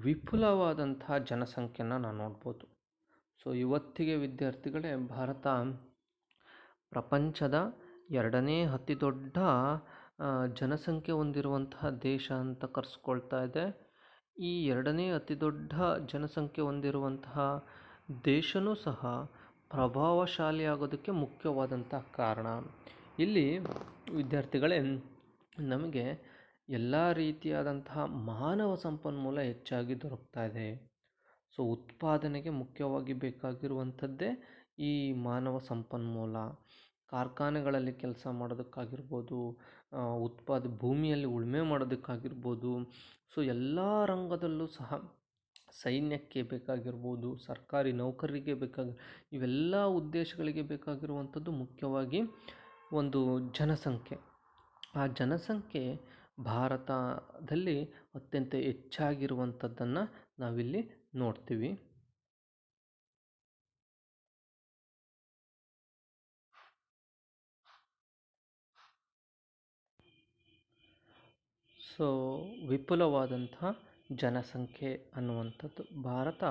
ವಿಪುಲವಾದಂತಹ ಜನಸಂಖ್ಯೆಯನ್ನು ನಾವು ನೋಡ್ಬೋದು. ಇವತ್ತಿಗೆ ವಿದ್ಯಾರ್ಥಿಗಳೇ, ಭಾರತ ಪ್ರಪಂಚದ 2ನೇ ಅತಿ ದೊಡ್ಡ ಜನಸಂಖ್ಯೆ ಹೊಂದಿರುವಂತಹ ದೇಶ ಅಂತ ಕರೆಸ್ಕೊಳ್ತಾ ಇದೆ. ಈ 2ನೇ ಅತಿ ದೊಡ್ಡ ಜನಸಂಖ್ಯೆ ಹೊಂದಿರುವಂತಹ ದೇಶನೂ ಸಹ ಪ್ರಭಾವಶಾಲಿ ಆಗೋದಕ್ಕೆ ಮುಖ್ಯವಾದಂತಹ ಕಾರಣ. ಇಲ್ಲಿ ವಿದ್ಯಾರ್ಥಿಗಳೇ, ನಮಗೆ ಎಲ್ಲ ರೀತಿಯಾದಂತಹ ಮಾನವ ಸಂಪನ್ಮೂಲ ಹೆಚ್ಚಾಗಿ ದೊರಕ್ತಾ ಇದೆ. ಉತ್ಪಾದನೆಗೆ ಮುಖ್ಯವಾಗಿ ಬೇಕಾಗಿರುವಂಥದ್ದೇ ಈ ಮಾನವ ಸಂಪನ್ಮೂಲ. ಕಾರ್ಖಾನೆಗಳಲ್ಲಿ ಕೆಲಸ ಮಾಡೋದಕ್ಕಾಗಿರ್ಬೋದು, ಭೂಮಿಯಲ್ಲಿ ಉಳುಮೆ ಮಾಡೋದಕ್ಕಾಗಿರ್ಬೋದು, ಎಲ್ಲ ರಂಗದಲ್ಲೂ ಸಹ ಸೈನ್ಯಕ್ಕೆ ಬೇಕಾಗಿರ್ಬೋದು, ಸರ್ಕಾರಿ ನೌಕರರಿಗೆ ಇವೆಲ್ಲ ಉದ್ದೇಶಗಳಿಗೆ ಬೇಕಾಗಿರುವಂಥದ್ದು ಮುಖ್ಯವಾಗಿ ಒಂದು ಜನಸಂಖ್ಯೆ. ಆ ಜನಸಂಖ್ಯೆ ಭಾರತದಲ್ಲಿ ಅತ್ಯಂತ ಹೆಚ್ಚಾಗಿರುವಂಥದ್ದನ್ನು ನಾವಿಲ್ಲಿ ನೋಡ್ತೀವಿ. ವಿಪುಲವಾದಂತಹ ಜನಸಂಖ್ಯೆ ಅನ್ನುವಂಥದ್ದು, ಭಾರತ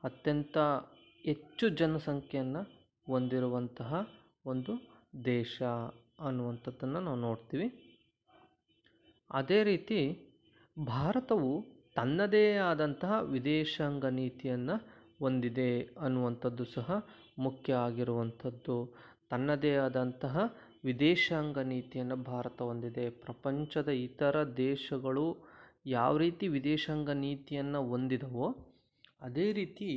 ಅತ್ಯಂತ ಹೆಚ್ಚು ಜನಸಂಖ್ಯೆಯನ್ನು ಹೊಂದಿರುವಂತಹ ಒಂದು ದೇಶ ಅನ್ನುವಂಥದ್ದನ್ನು ನಾವು ನೋಡ್ತೀವಿ. ಅದೇ ರೀತಿ ಭಾರತವು ತನ್ನದೇ ಆದಂತಹ ವಿದೇಶಾಂಗ ನೀತಿಯನ್ನು ಹೊಂದಿದೆ ಅನ್ನುವಂಥದ್ದು ಸಹ ಮುಖ್ಯ ಆಗಿರುವಂಥದ್ದು. ತನ್ನದೇ ಆದಂತಹ ವಿದೇಶಾಂಗ ನೀತಿಯನ್ನು ಭಾರತ ಹೊಂದಿದೆ. ಪ್ರಪಂಚದ ಇತರ ದೇಶಗಳು ಯಾವ ರೀತಿ ವಿದೇಶಾಂಗ ನೀತಿಯನ್ನು ಹೊಂದಿದವೋ ಅದೇ ರೀತಿ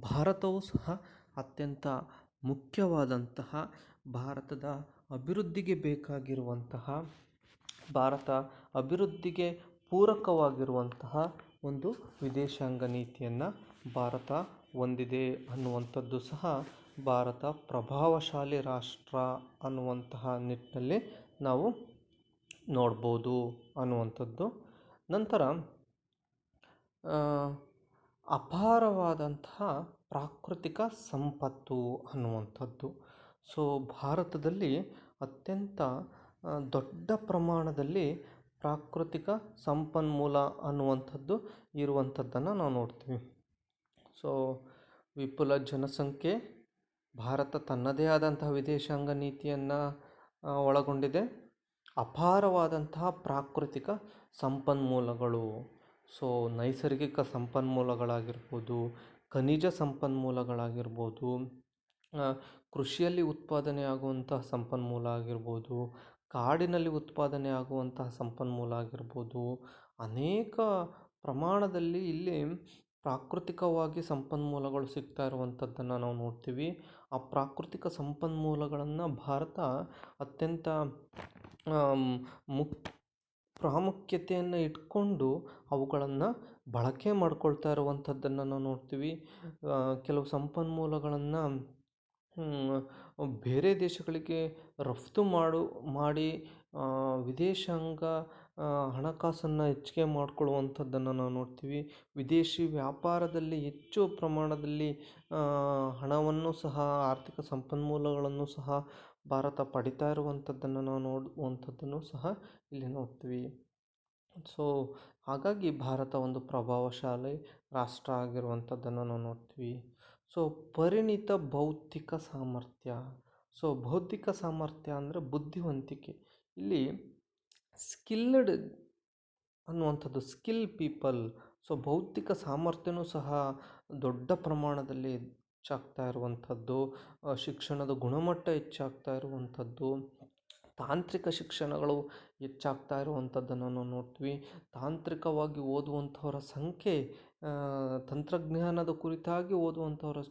ಭಾರತವು ಸಹ ಅತ್ಯಂತ ಮುಖ್ಯವಾದಂತಹ, ಭಾರತದ ಅಭಿವೃದ್ಧಿಗೆ ಬೇಕಾಗಿರುವಂತಹ, ಭಾರತ ಅಭಿವೃದ್ಧಿಗೆ ಪೂರಕವಾಗಿರುವಂತಹ ಒಂದು ವಿದೇಶಾಂಗ ನೀತಿಯನ್ನು ಭಾರತ ಹೊಂದಿದೆ ಅನ್ನುವಂಥದ್ದು ಸಹ ಭಾರತ ಪ್ರಭಾವಶಾಲಿ ರಾಷ್ಟ್ರ ಅನ್ನುವಂತಹ ನಿಟ್ಟಿನಲ್ಲಿ ನಾವು ನೋಡ್ಬೋದು ಅನ್ನುವಂಥದ್ದು. ನಂತರ ಅಪಾರವಾದಂತಹ ಪ್ರಾಕೃತಿಕ ಸಂಪತ್ತು ಅನ್ನುವಂಥದ್ದು. ಭಾರತದಲ್ಲಿ ಅತ್ಯಂತ ದೊಡ್ಡ ಪ್ರಮಾಣದಲ್ಲಿ ಪ್ರಾಕೃತಿಕ ಸಂಪನ್ಮೂಲ ಅನ್ನುವಂಥದ್ದು ಇರುವಂಥದ್ದನ್ನು ನಾವು ನೋಡ್ತೀವಿ. ವಿಪುಲ ಜನಸಂಖ್ಯೆ, ಭಾರತ ತನ್ನದೇ ಆದಂತಹ ವಿದೇಶಾಂಗ ನೀತಿಯನ್ನು ಒಳಗೊಂಡಿದೆ. ಅಪಾರವಾದಂತಹ ಪ್ರಾಕೃತಿಕ ಸಂಪನ್ಮೂಲಗಳು, ನೈಸರ್ಗಿಕ ಸಂಪನ್ಮೂಲಗಳಾಗಿರ್ಬೋದು, ಖನಿಜ ಸಂಪನ್ಮೂಲಗಳಾಗಿರ್ಬೋದು, ಕೃಷಿಯಲ್ಲಿ ಉತ್ಪಾದನೆ ಆಗುವಂತಹ ಸಂಪನ್ಮೂಲ ಆಗಿರ್ಬೋದು, ಕಾಡಿನಲ್ಲಿ ಉತ್ಪಾದನೆ ಆಗುವಂತಹ ಸಂಪನ್ಮೂಲ ಆಗಿರ್ಬೋದು, ಅನೇಕ ಪ್ರಮಾಣದಲ್ಲಿ ಇಲ್ಲಿ ಪ್ರಾಕೃತಿಕವಾಗಿ ಸಂಪನ್ಮೂಲಗಳು ಸಿಗ್ತಾ ಇರುವಂಥದ್ದನ್ನು ನಾವು ನೋಡ್ತೀವಿ. ಆ ಪ್ರಾಕೃತಿಕ ಸಂಪನ್ಮೂಲಗಳನ್ನು ಭಾರತ ಅತ್ಯಂತ ಮುಕ್ ಪ್ರಾಮುಖ್ಯತೆಯನ್ನು ಇಟ್ಕೊಂಡು ಅವುಗಳನ್ನು ಬಳಕೆ ಮಾಡ್ಕೊಳ್ತಾ ಇರುವಂಥದ್ದನ್ನು ನಾವು ನೋಡ್ತೀವಿ. ಕೆಲವು ಸಂಪನ್ಮೂಲಗಳನ್ನು ಬೇರೆ ದೇಶಗಳಿಗೆ ರಫ್ತು ಮಾಡಿ ವಿದೇಶಾಂಗ ಹಣಕಾಸನ್ನು ಹೆಚ್ಚಿಗೆ ಮಾಡಿಕೊಳ್ಳುವಂಥದ್ದನ್ನು ನಾವು ನೋಡ್ತೀವಿ. ವಿದೇಶಿ ವ್ಯಾಪಾರದಲ್ಲಿ ಹೆಚ್ಚು ಪ್ರಮಾಣದಲ್ಲಿ ಹಣವನ್ನು ಸಹ, ಆರ್ಥಿಕ ಸಂಪನ್ಮೂಲಗಳನ್ನು ಸಹ ಭಾರತ ಪಡಿತಾ ಇರುವಂಥದ್ದನ್ನು ನಾವು ನೋಡುವಂಥದ್ದನ್ನು ಸಹ ಇಲ್ಲಿ ನೋಡ್ತೀವಿ. ಸೊ ಹಾಗಾಗಿ ಭಾರತ ಒಂದು ಪ್ರಭಾವಶಾಲಿ ರಾಷ್ಟ್ರ ಆಗಿರುವಂಥದ್ದನ್ನು ನಾವು ನೋಡ್ತೀವಿ. ಸೊ ಪರಿಣಿತ ಬೌದ್ಧಿಕ ಸಾಮರ್ಥ್ಯ. ಸೊ ಬೌದ್ಧಿಕ ಸಾಮರ್ಥ್ಯ ಅಂದರೆ ಬುದ್ಧಿವಂತಿಕೆ. ಇಲ್ಲಿ ಸ್ಕಿಲ್ಡ್ ಅನ್ನುವಂಥದ್ದು, ಸ್ಕಿಲ್ ಪೀಪಲ್. ಸೊ ಬೌದ್ಧಿಕ ಸಾಮರ್ಥ್ಯನೂ ಸಹ ದೊಡ್ಡ ಪ್ರಮಾಣದಲ್ಲಿ ಹೆಚ್ಚಾಗ್ತಾ ಇರುವಂಥದ್ದು, ಶಿಕ್ಷಣದ ಗುಣಮಟ್ಟ ಹೆಚ್ಚಾಗ್ತಾ ಇರುವಂಥದ್ದು, ತಾಂತ್ರಿಕ ಶಿಕ್ಷಣಗಳು ಹೆಚ್ಚಾಗ್ತಾ ಇರುವಂಥದ್ದನ್ನು ನಾವು ನೋಡ್ತೀವಿ. ತಾಂತ್ರಿಕವಾಗಿ ಓದುವಂಥವರ ಸಂಖ್ಯೆ, ತಂತ್ರಜ್ಞಾನದ ಕುರಿತಾಗಿ ಓದುವಂಥವರ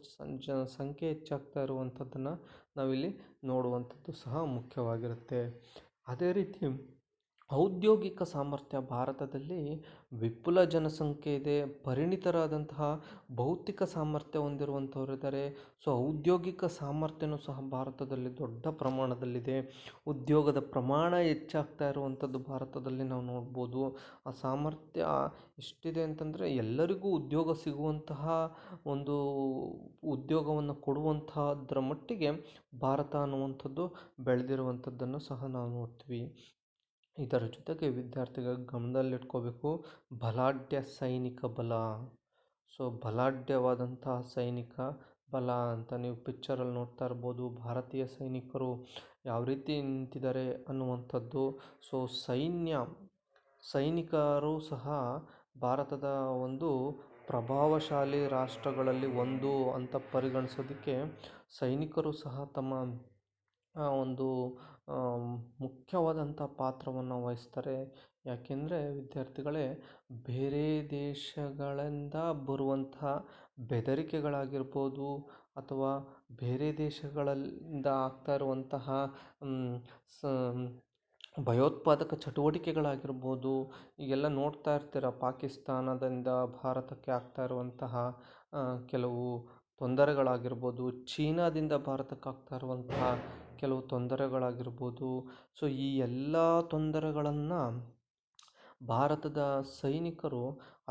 ಸಂಖ್ಯೆ ಹೆಚ್ಚಾಗ್ತಾ ಇರುವಂಥದ್ದನ್ನು ನಾವಿಲ್ಲಿ ನೋಡುವಂಥದ್ದು ಸಹ ಮುಖ್ಯವಾಗಿರುತ್ತೆ. ಅದೇ ರೀತಿ ಔದ್ಯೋಗಿಕ ಸಾಮರ್ಥ್ಯ. ಭಾರತದಲ್ಲಿ ವಿಪುಲ ಜನಸಂಖ್ಯೆ ಇದೆ, ಪರಿಣಿತರಾದಂತಹ ಭೌತಿಕ ಸಾಮರ್ಥ್ಯ ಹೊಂದಿರುವಂಥವರಿದ್ದಾರೆ. ಸೊ ಔದ್ಯೋಗಿಕ ಸಾಮರ್ಥ್ಯನೂ ಸಹ ಭಾರತದಲ್ಲಿ ದೊಡ್ಡ ಪ್ರಮಾಣದಲ್ಲಿದೆ. ಉದ್ಯೋಗದ ಪ್ರಮಾಣ ಹೆಚ್ಚಾಗ್ತಾ ಇರುವಂಥದ್ದು ಭಾರತದಲ್ಲಿ ನಾವು ನೋಡ್ಬೋದು. ಆ ಸಾಮರ್ಥ್ಯ ಎಷ್ಟಿದೆ ಅಂತಂದರೆ ಎಲ್ಲರಿಗೂ ಉದ್ಯೋಗ ಸಿಗುವಂತಹ ಒಂದು ಉದ್ಯೋಗವನ್ನು ಕೊಡುವಂತಹದ್ರ ಮಟ್ಟಿಗೆ ಭಾರತ ಅನ್ನುವಂಥದ್ದು ಬೆಳೆದಿರುವಂಥದ್ದನ್ನು ಸಹ ನಾವು ನೋಡ್ತೀವಿ. ಇದರ ಜೊತೆಗೆ ವಿದ್ಯಾರ್ಥಿಗಳು ಗಮನದಲ್ಲಿಟ್ಕೋಬೇಕು ಬಲಾಢ್ಯ ಸೈನಿಕ ಬಲ. ಸೊ ಬಲಾಢ್ಯವಾದಂತಹ ಸೈನಿಕ ಬಲ ಅಂತ ನೀವು ಪಿಕ್ಚರಲ್ಲಿ ನೋಡ್ತಾ ಇರ್ಬೋದು. ಭಾರತೀಯ ಸೈನಿಕರು ಯಾವ ರೀತಿ ನಿಂತಿದ್ದಾರೆ ಅನ್ನುವಂಥದ್ದು. ಸೊ ಸೈನಿಕರು ಸಹ ಭಾರತದ ಒಂದು ಪ್ರಭಾವಶಾಲಿ ರಾಷ್ಟ್ರಗಳಲ್ಲಿ ಒಂದು ಅಂತ ಪರಿಗಣಿಸೋದಕ್ಕೆ ಸೈನಿಕರು ಸಹ ತಮ್ಮ ಒಂದು ಮುಖ್ಯವಾದಂಥ ಪಾತ್ರವನ್ನು ವಹಿಸ್ತಾರೆ. ಯಾಕೆಂದರೆ ವಿದ್ಯಾರ್ಥಿಗಳೇ, ಬೇರೆ ದೇಶಗಳಿಂದ ಬರುವಂತಹ ಬೆದರಿಕೆಗಳಾಗಿರ್ಬೋದು ಅಥವಾ ಬೇರೆ ದೇಶಗಳಿಂದ ಆಗ್ತಾ ಇರುವಂತಹ ಭಯೋತ್ಪಾದಕ ಚಟುವಟಿಕೆಗಳಾಗಿರ್ಬೋದು, ಈಗೆಲ್ಲ ನೋಡ್ತಾ ಇರ್ತೀರ. ಪಾಕಿಸ್ತಾನದಿಂದ ಭಾರತಕ್ಕೆ ಆಗ್ತಾ ಇರುವಂತಹ ಕೆಲವು ತೊಂದರೆಗಳಾಗಿರ್ಬೋದು, ಚೀನಾದಿಂದ ಭಾರತಕ್ಕೆ ಆಗ್ತಾ ಇರುವಂತಹ ಕೆಲವು ತೊಂದರೆಗಳಾಗಿರ್ಬೋದು. ಸೊ ಈ ಎಲ್ಲ ತೊಂದರೆಗಳನ್ನು ಭಾರತದ ಸೈನಿಕರು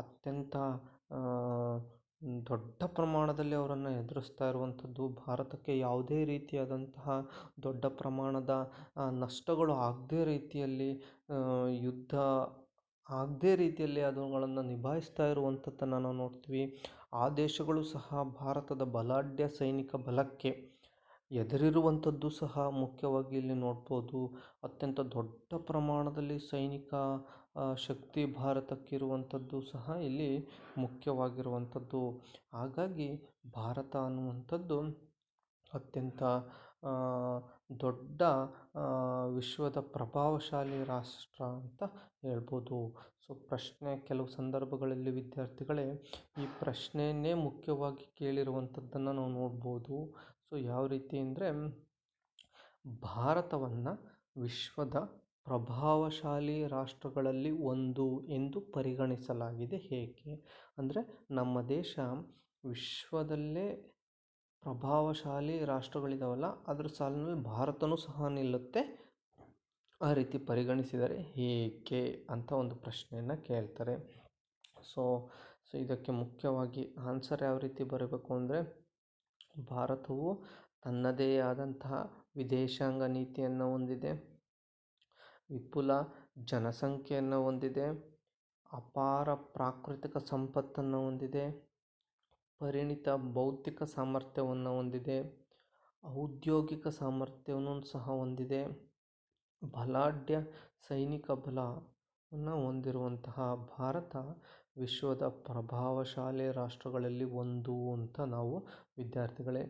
ಅತ್ಯಂತ ದೊಡ್ಡ ಪ್ರಮಾಣದಲ್ಲಿ ಅವರನ್ನು ಎದುರಿಸ್ತಾ ಇರುವಂಥದ್ದು. ಭಾರತಕ್ಕೆ ಯಾವುದೇ ರೀತಿಯಾದಂತಹ ದೊಡ್ಡ ಪ್ರಮಾಣದ ನಷ್ಟಗಳು ಆಗದೇ ರೀತಿಯಲ್ಲಿ, ಯುದ್ಧ ಆಗದೇ ರೀತಿಯಲ್ಲಿ ಅವುಗಳನ್ನು ನಿಭಾಯಿಸ್ತಾ ಇರುವಂಥದ್ದನ್ನು ನಾವು ನೋಡ್ತೀವಿ. ಆ ದೇಶಗಳು ಸಹ ಭಾರತದ ಬಲಾಢ್ಯ ಸೈನಿಕ ಬಲಕ್ಕೆ ಎದುರಿರುವಂಥದ್ದು ಸಹ ಮುಖ್ಯವಾಗಿ ಇಲ್ಲಿ ನೋಡ್ಬೋದು. ಅತ್ಯಂತ ದೊಡ್ಡ ಪ್ರಮಾಣದಲ್ಲಿ ಸೈನಿಕ ಶಕ್ತಿ ಭಾರತಕ್ಕಿರುವಂಥದ್ದು ಸಹ ಇಲ್ಲಿ ಮುಖ್ಯವಾಗಿರುವಂಥದ್ದು. ಹಾಗಾಗಿ ಭಾರತ ಅನ್ನುವಂಥದ್ದು ಅತ್ಯಂತ ದೊಡ್ಡ ವಿಶ್ವದ ಪ್ರಭಾವಶಾಲಿ ರಾಷ್ಟ್ರ ಅಂತ ಹೇಳ್ಬೋದು. ಸೊ ಪ್ರಶ್ನೆ ಕೆಲವು ಸಂದರ್ಭಗಳಲ್ಲಿ ವಿದ್ಯಾರ್ಥಿಗಳೇ ಈ ಪ್ರಶ್ನೆಯನ್ನೇ ಮುಖ್ಯವಾಗಿ ಕೇಳಿರುವಂಥದ್ದನ್ನು ನಾವು ನೋಡ್ಬೋದು. ಸೊ ಯಾವ ರೀತಿ ಅಂದರೆ, ಭಾರತವನ್ನು ವಿಶ್ವದ ಪ್ರಭಾವಶಾಲಿ ರಾಷ್ಟ್ರಗಳಲ್ಲಿ ಒಂದು ಎಂದು ಪರಿಗಣಿಸಲಾಗಿದೆ ಏಕೆ? ಅಂದರೆ ನಮ್ಮ ದೇಶ ವಿಶ್ವದಲ್ಲೇ ಪ್ರಭಾವಶಾಲಿ ರಾಷ್ಟ್ರಗಳಿದಾವಲ್ಲ, ಅದರ ಸಾಲಿನಲ್ಲಿ ಭಾರತನೂ ಸಹ ನಿಲ್ಲುತ್ತೆ. ಆ ರೀತಿ ಪರಿಗಣಿಸಿದರೆ ಏಕೆ ಅಂತ ಒಂದು ಪ್ರಶ್ನೆಯನ್ನು ಕೇಳ್ತಾರೆ. ಸೊ ಇದಕ್ಕೆ ಮುಖ್ಯವಾಗಿ ಆನ್ಸರ್ ಯಾವ ರೀತಿ ಬರಬೇಕು ಅಂದರೆ, ಭಾರತವು ತನ್ನದೇ ಆದಂತಹ ವಿದೇಶಾಂಗ ನೀತಿಯನ್ನು ಹೊಂದಿದೆ, ವಿಪುಲ ಜನಸಂಖ್ಯೆಯನ್ನು ಹೊಂದಿದೆ, ಅಪಾರ ಪ್ರಾಕೃತಿಕ ಸಂಪತ್ತನ್ನು ಹೊಂದಿದೆ, ಪರಿಣಿತ ಬೌದ್ಧಿಕ ಸಾಮರ್ಥ್ಯವನ್ನು ಹೊಂದಿದೆ, ಔದ್ಯೋಗಿಕ ಸಾಮರ್ಥ್ಯವನ್ನು ಸಹ ಹೊಂದಿದೆ, ಬಲಾಢ್ಯ ಸೈನಿಕ ಬಲವನ್ನು ಹೊಂದಿರುವಂತಹ ಭಾರತ ವಿಶ್ವದ ಪ್ರಭಾವಶಾಲಿ ರಾಷ್ಟ್ರಗಳಲ್ಲಿ ಒಂದು ಅಂತ ನಾವು ವಿದ್ಯಾರ್ಥಿಗಳೇ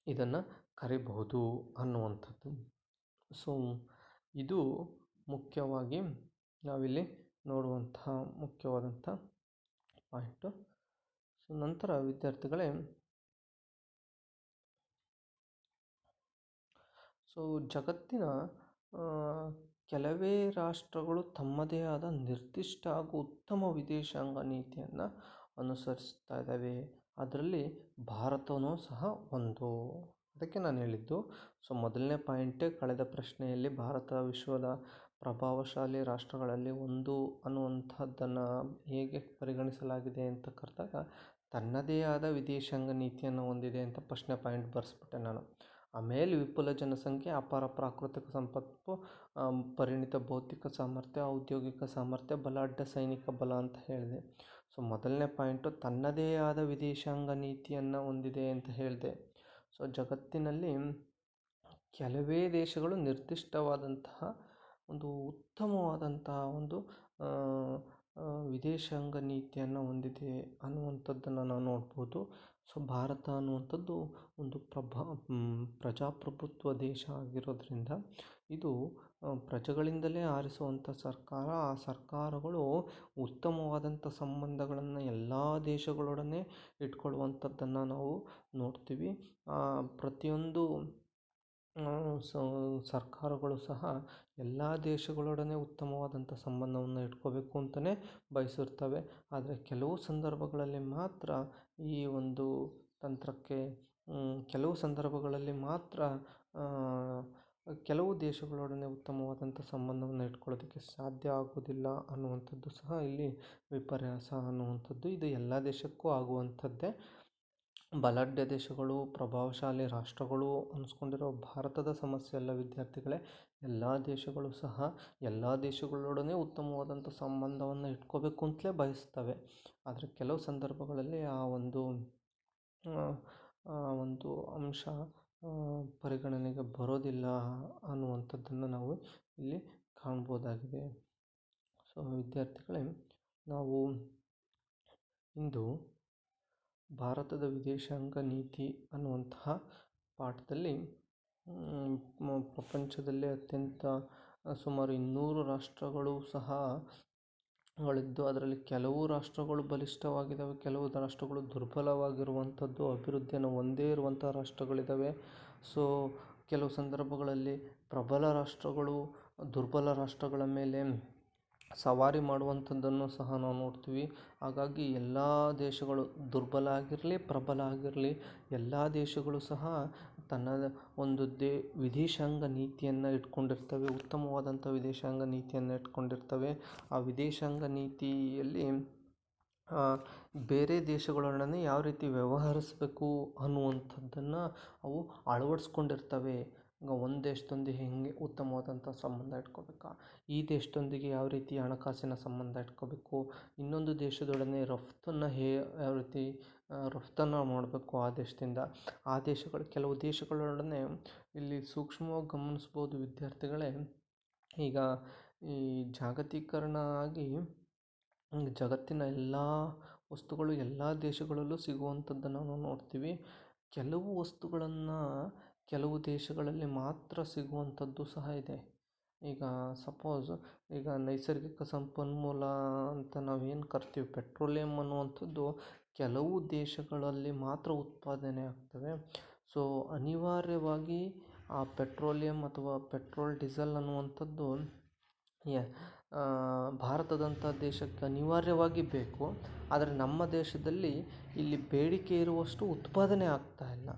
ಇದನ್ನು ಕರಿಬಹುದು ಅನ್ನುವಂಥದ್ದು. ಸೊ ಇದು ಮುಖ್ಯವಾಗಿ ನಾವಿಲ್ಲಿ ನೋಡುವಂತಹ ಮುಖ್ಯವಾದಂಥ ಪಾಯಿಂಟು. ಸೊ ನಂತರ ವಿದ್ಯಾರ್ಥಿಗಳೇ, ಸೊ ಜಗತ್ತಿನ ಕೆಲವೇ ರಾಷ್ಟ್ರಗಳು ತಮ್ಮದೇ ಆದ ನಿರ್ದಿಷ್ಟ ಹಾಗೂ ಉತ್ತಮ ವಿದೇಶಾಂಗ ನೀತಿಯನ್ನು ಅನುಸರಿಸ್ತಾ ಇದ್ದಾವೆ. ಅದರಲ್ಲಿ ಭಾರತವೂ ಸಹ ಒಂದು. ಅದಕ್ಕೆ ನಾನು ಹೇಳಿದ್ದು. ಸೊ ಮೊದಲನೇ ಪಾಯಿಂಟೇ ಕಳೆದ ಪ್ರಶ್ನೆಯಲ್ಲಿ ಭಾರತ ವಿಶ್ವದ ಪ್ರಭಾವಶಾಲಿ ರಾಷ್ಟ್ರಗಳಲ್ಲಿ ಒಂದು ಅನ್ನುವಂಥದ್ದನ್ನು ಹೇಗೆ ಪರಿಗಣಿಸಲಾಗಿದೆ ಅಂತ ಕರೆದಾಗ ತನ್ನದೇ ಆದ ವಿದೇಶಾಂಗ ನೀತಿಯನ್ನು ಹೊಂದಿದೆ ಅಂತ ಫಸ್ಟ್ನೇ ಪಾಯಿಂಟ್ ಬರೆಸ್ಬಿಟ್ಟೆ ನಾನು. ಆಮೇಲೆ ವಿಪುಲ ಜನಸಂಖ್ಯೆ, ಅಪಾರ ಪ್ರಾಕೃತಿಕ ಸಂಪತ್ತು, ಪರಿಣಿತ ಬೌದ್ಧಿಕ ಸಾಮರ್ಥ್ಯ, ಔದ್ಯೋಗಿಕ ಸಾಮರ್ಥ್ಯ, ಬಲಾಢ್ಯ ಸೈನಿಕ ಬಲ ಅಂತ ಹೇಳಿದೆ. ಸೊ ಮೊದಲನೇ ಪಾಯಿಂಟು ತನ್ನದೇ ಆದ ವಿದೇಶಾಂಗ ನೀತಿಯನ್ನು ಹೊಂದಿದೆ ಅಂತ ಹೇಳಿದೆ. ಸೊ ಜಗತ್ತಿನಲ್ಲಿ ಕೆಲವೇ ದೇಶಗಳು ನಿರ್ದಿಷ್ಟವಾದಂತಹ ಒಂದು ಉತ್ತಮವಾದಂತಹ ಒಂದು ವಿದೇಶಾಂಗ ನೀತಿಯನ್ನು ಹೊಂದಿದೆ ಅನ್ನುವಂಥದ್ದನ್ನು ನಾವು ನೋಡ್ಬೋದು. ಸೊ ಭಾರತ ಅನ್ನುವಂಥದ್ದು ಒಂದು ಪ್ರಜಾಪ್ರಭುತ್ವ ದೇಶ ಆಗಿರೋದ್ರಿಂದ ಇದು ಪ್ರಜೆಗಳಿಂದಲೇ ಆರಿಸುವಂಥ ಸರ್ಕಾರ. ಆ ಸರ್ಕಾರಗಳು ಉತ್ತಮವಾದಂಥ ಸಂಬಂಧಗಳನ್ನು ಎಲ್ಲ ದೇಶಗಳೊಡನೆ ಇಟ್ಕೊಳ್ಳುವಂಥದ್ದನ್ನು ನಾವು ನೋಡ್ತೀವಿ. ಪ್ರತಿಯೊಂದು ಸರ್ಕಾರಗಳು ಸಹ ಎಲ್ಲ ದೇಶಗಳೊಡನೆ ಉತ್ತಮವಾದಂಥ ಸಂಬಂಧವನ್ನು ಇಟ್ಕೋಬೇಕು ಅಂತಲೇ ಬಯಸಿರ್ತವೆ. ಆದರೆ ಕೆಲವು ಸಂದರ್ಭಗಳಲ್ಲಿ ಮಾತ್ರ ಈ ಒಂದು ತಂತ್ರಕ್ಕೆ ಕೆಲವು ಸಂದರ್ಭಗಳಲ್ಲಿ ಮಾತ್ರ ಕೆಲವು ದೇಶಗಳೊಡನೆ ಉತ್ತಮವಾದಂಥ ಸಂಬಂಧವನ್ನು ಇಟ್ಕೊಳ್ಳೋದಕ್ಕೆ ಸಾಧ್ಯ ಆಗೋದಿಲ್ಲ ಅನ್ನುವಂಥದ್ದು ಸಹ ಇಲ್ಲಿ ವಿಪರ್ಯಾಸ ಅನ್ನುವಂಥದ್ದು. ಇದು ಎಲ್ಲ ದೇಶಕ್ಕೂ ಆಗುವಂಥದ್ದೇ. ಬಲಾಢ್ಯ ದೇಶಗಳು, ಪ್ರಭಾವಶಾಲಿ ರಾಷ್ಟ್ರಗಳು ಅನ್ನಿಸ್ಕೊಂಡಿರೋ ಭಾರತದ ಸಮಸ್ಯೆ ಅಲ್ಲ ವಿದ್ಯಾರ್ಥಿಗಳೇ. ಎಲ್ಲ ದೇಶಗಳು ಸಹ ಎಲ್ಲ ದೇಶಗಳೊಡನೆ ಉತ್ತಮವಾದಂಥ ಸಂಬಂಧವನ್ನು ಇಟ್ಕೋಬೇಕು ಅಂತಲೇ ಬಯಸ್ತವೆ. ಆದರೆ ಕೆಲವು ಸಂದರ್ಭಗಳಲ್ಲಿ ಆ ಒಂದು ಅಂಶ ಪರಿಗಣನೆಗೆ ಬರೋದಿಲ್ಲ ಅನ್ನುವಂಥದ್ದನ್ನು ನಾವು ಇಲ್ಲಿ ಕಾಣ್ಬೋದಾಗಿದೆ. ಸೊ ವಿದ್ಯಾರ್ಥಿಗಳೇ, ನಾವು ಇಂದು ಭಾರತದ ವಿದೇಶಾಂಗ ನೀತಿ ಅನ್ನುವಂತಹ ಪಾಠದಲ್ಲಿ ಪ್ರಪಂಚದಲ್ಲೇ ಅತ್ಯಂತ ಸುಮಾರು 200 ರಾಷ್ಟ್ರಗಳು ಸಹ ಗಳಿದ್ದು ಅದರಲ್ಲಿ ಕೆಲವು ರಾಷ್ಟ್ರಗಳು ಬಲಿಷ್ಠವಾಗಿದ್ದಾವೆ, ಕೆಲವು ರಾಷ್ಟ್ರಗಳು ದುರ್ಬಲವಾಗಿರುವಂಥದ್ದು, ಅಭಿವೃದ್ಧಿಯನ್ನು ಹೊಂದೇ ಇರುವಂಥ ರಾಷ್ಟ್ರಗಳಿದ್ದಾವೆ. ಸೊ ಕೆಲವು ಸಂದರ್ಭಗಳಲ್ಲಿ ಪ್ರಬಲ ರಾಷ್ಟ್ರಗಳು ದುರ್ಬಲ ರಾಷ್ಟ್ರಗಳ ಮೇಲೆ ಸವಾರಿ ಮಾಡುವಂಥದ್ದನ್ನು ಸಹ ನಾವು ನೋಡ್ತೀವಿ. ಹಾಗಾಗಿ ಎಲ್ಲ ದೇಶಗಳು ದುರ್ಬಲ ಆಗಿರಲಿ ಪ್ರಬಲ ಆಗಿರಲಿ ಎಲ್ಲ ದೇಶಗಳು ಸಹ ತನ್ನ ಒಂದು ವಿದೇಶಾಂಗ ನೀತಿಯನ್ನು ಇಟ್ಕೊಂಡಿರ್ತವೆ, ಉತ್ತಮವಾದಂಥ ವಿದೇಶಾಂಗ ನೀತಿಯನ್ನು ಇಟ್ಕೊಂಡಿರ್ತವೆ. ಆ ವಿದೇಶಾಂಗ ನೀತಿಯಲ್ಲಿ ಬೇರೆ ದೇಶಗಳೊಡನೆ ಯಾವ ರೀತಿ ವ್ಯವಹರಿಸಬೇಕು ಅನ್ನುವಂಥದ್ದನ್ನು ಅವು ಅಳವಡಿಸ್ಕೊಂಡಿರ್ತವೆ. ಈಗ ಒಂದು ದೇಶದೊಂದಿಗೆ ಹೆಂಗೆ ಉತ್ತಮವಾದಂಥ ಸಂಬಂಧ ಇಟ್ಕೋಬೇಕಾ, ಈ ದೇಶದೊಂದಿಗೆ ಯಾವ ರೀತಿ ಹಣಕಾಸಿನ ಸಂಬಂಧ ಇಟ್ಕೋಬೇಕು, ಇನ್ನೊಂದು ದೇಶದೊಡನೆ ರಫ್ತನ್ನು ಯಾವ ರೀತಿ ರಫ್ತನ್ನು ಮಾಡಬೇಕು ಆ ದೇಶದಿಂದ, ಆ ದೇಶಗಳು ಕೆಲವು ದೇಶಗಳೊಡನೆ ಇಲ್ಲಿ ಸೂಕ್ಷ್ಮವಾಗಿ ಗಮನಿಸ್ಬೋದು ವಿದ್ಯಾರ್ಥಿಗಳೇ. ಈಗ ಈ ಜಾಗತೀಕರಣ ಆಗಿ ಜಗತ್ತಿನ ಎಲ್ಲ ವಸ್ತುಗಳು ಎಲ್ಲ ದೇಶಗಳಲ್ಲೂ ಸಿಗುವಂಥದ್ದನ್ನು ನಾವು ನೋಡ್ತೀವಿ. ಕೆಲವು ವಸ್ತುಗಳನ್ನು ಕೆಲವು ದೇಶಗಳಲ್ಲಿ ಮಾತ್ರ ಸಿಗುವಂಥದ್ದು ಸಹ ಇದೆ. ಈಗ ಸಪೋಸ್ ಈಗ ನೈಸರ್ಗಿಕ ಸಂಪನ್ಮೂಲ ಅಂತ ನಾವೇನು ಕರಿತೀವಿ, ಪೆಟ್ರೋಲಿಯಂ ಅನ್ನುವಂಥದ್ದು ಕೆಲವು ದೇಶಗಳಲ್ಲಿ ಮಾತ್ರ ಉತ್ಪಾದನೆ ಆಗ್ತವೆ. ಸೊ ಅನಿವಾರ್ಯವಾಗಿ ಆ ಪೆಟ್ರೋಲಿಯಂ ಅಥವಾ ಪೆಟ್ರೋಲ್ ಡೀಸೆಲ್ ಅನ್ನುವಂಥದ್ದು ಭಾರತದಂಥ ದೇಶಕ್ಕೆ ಅನಿವಾರ್ಯವಾಗಿ ಬೇಕು. ಆದರೆ ನಮ್ಮ ದೇಶದಲ್ಲಿ ಇಲ್ಲಿ ಬೇಡಿಕೆ ಇರುವಷ್ಟು ಉತ್ಪಾದನೆ ಆಗ್ತಾ ಇಲ್ಲ.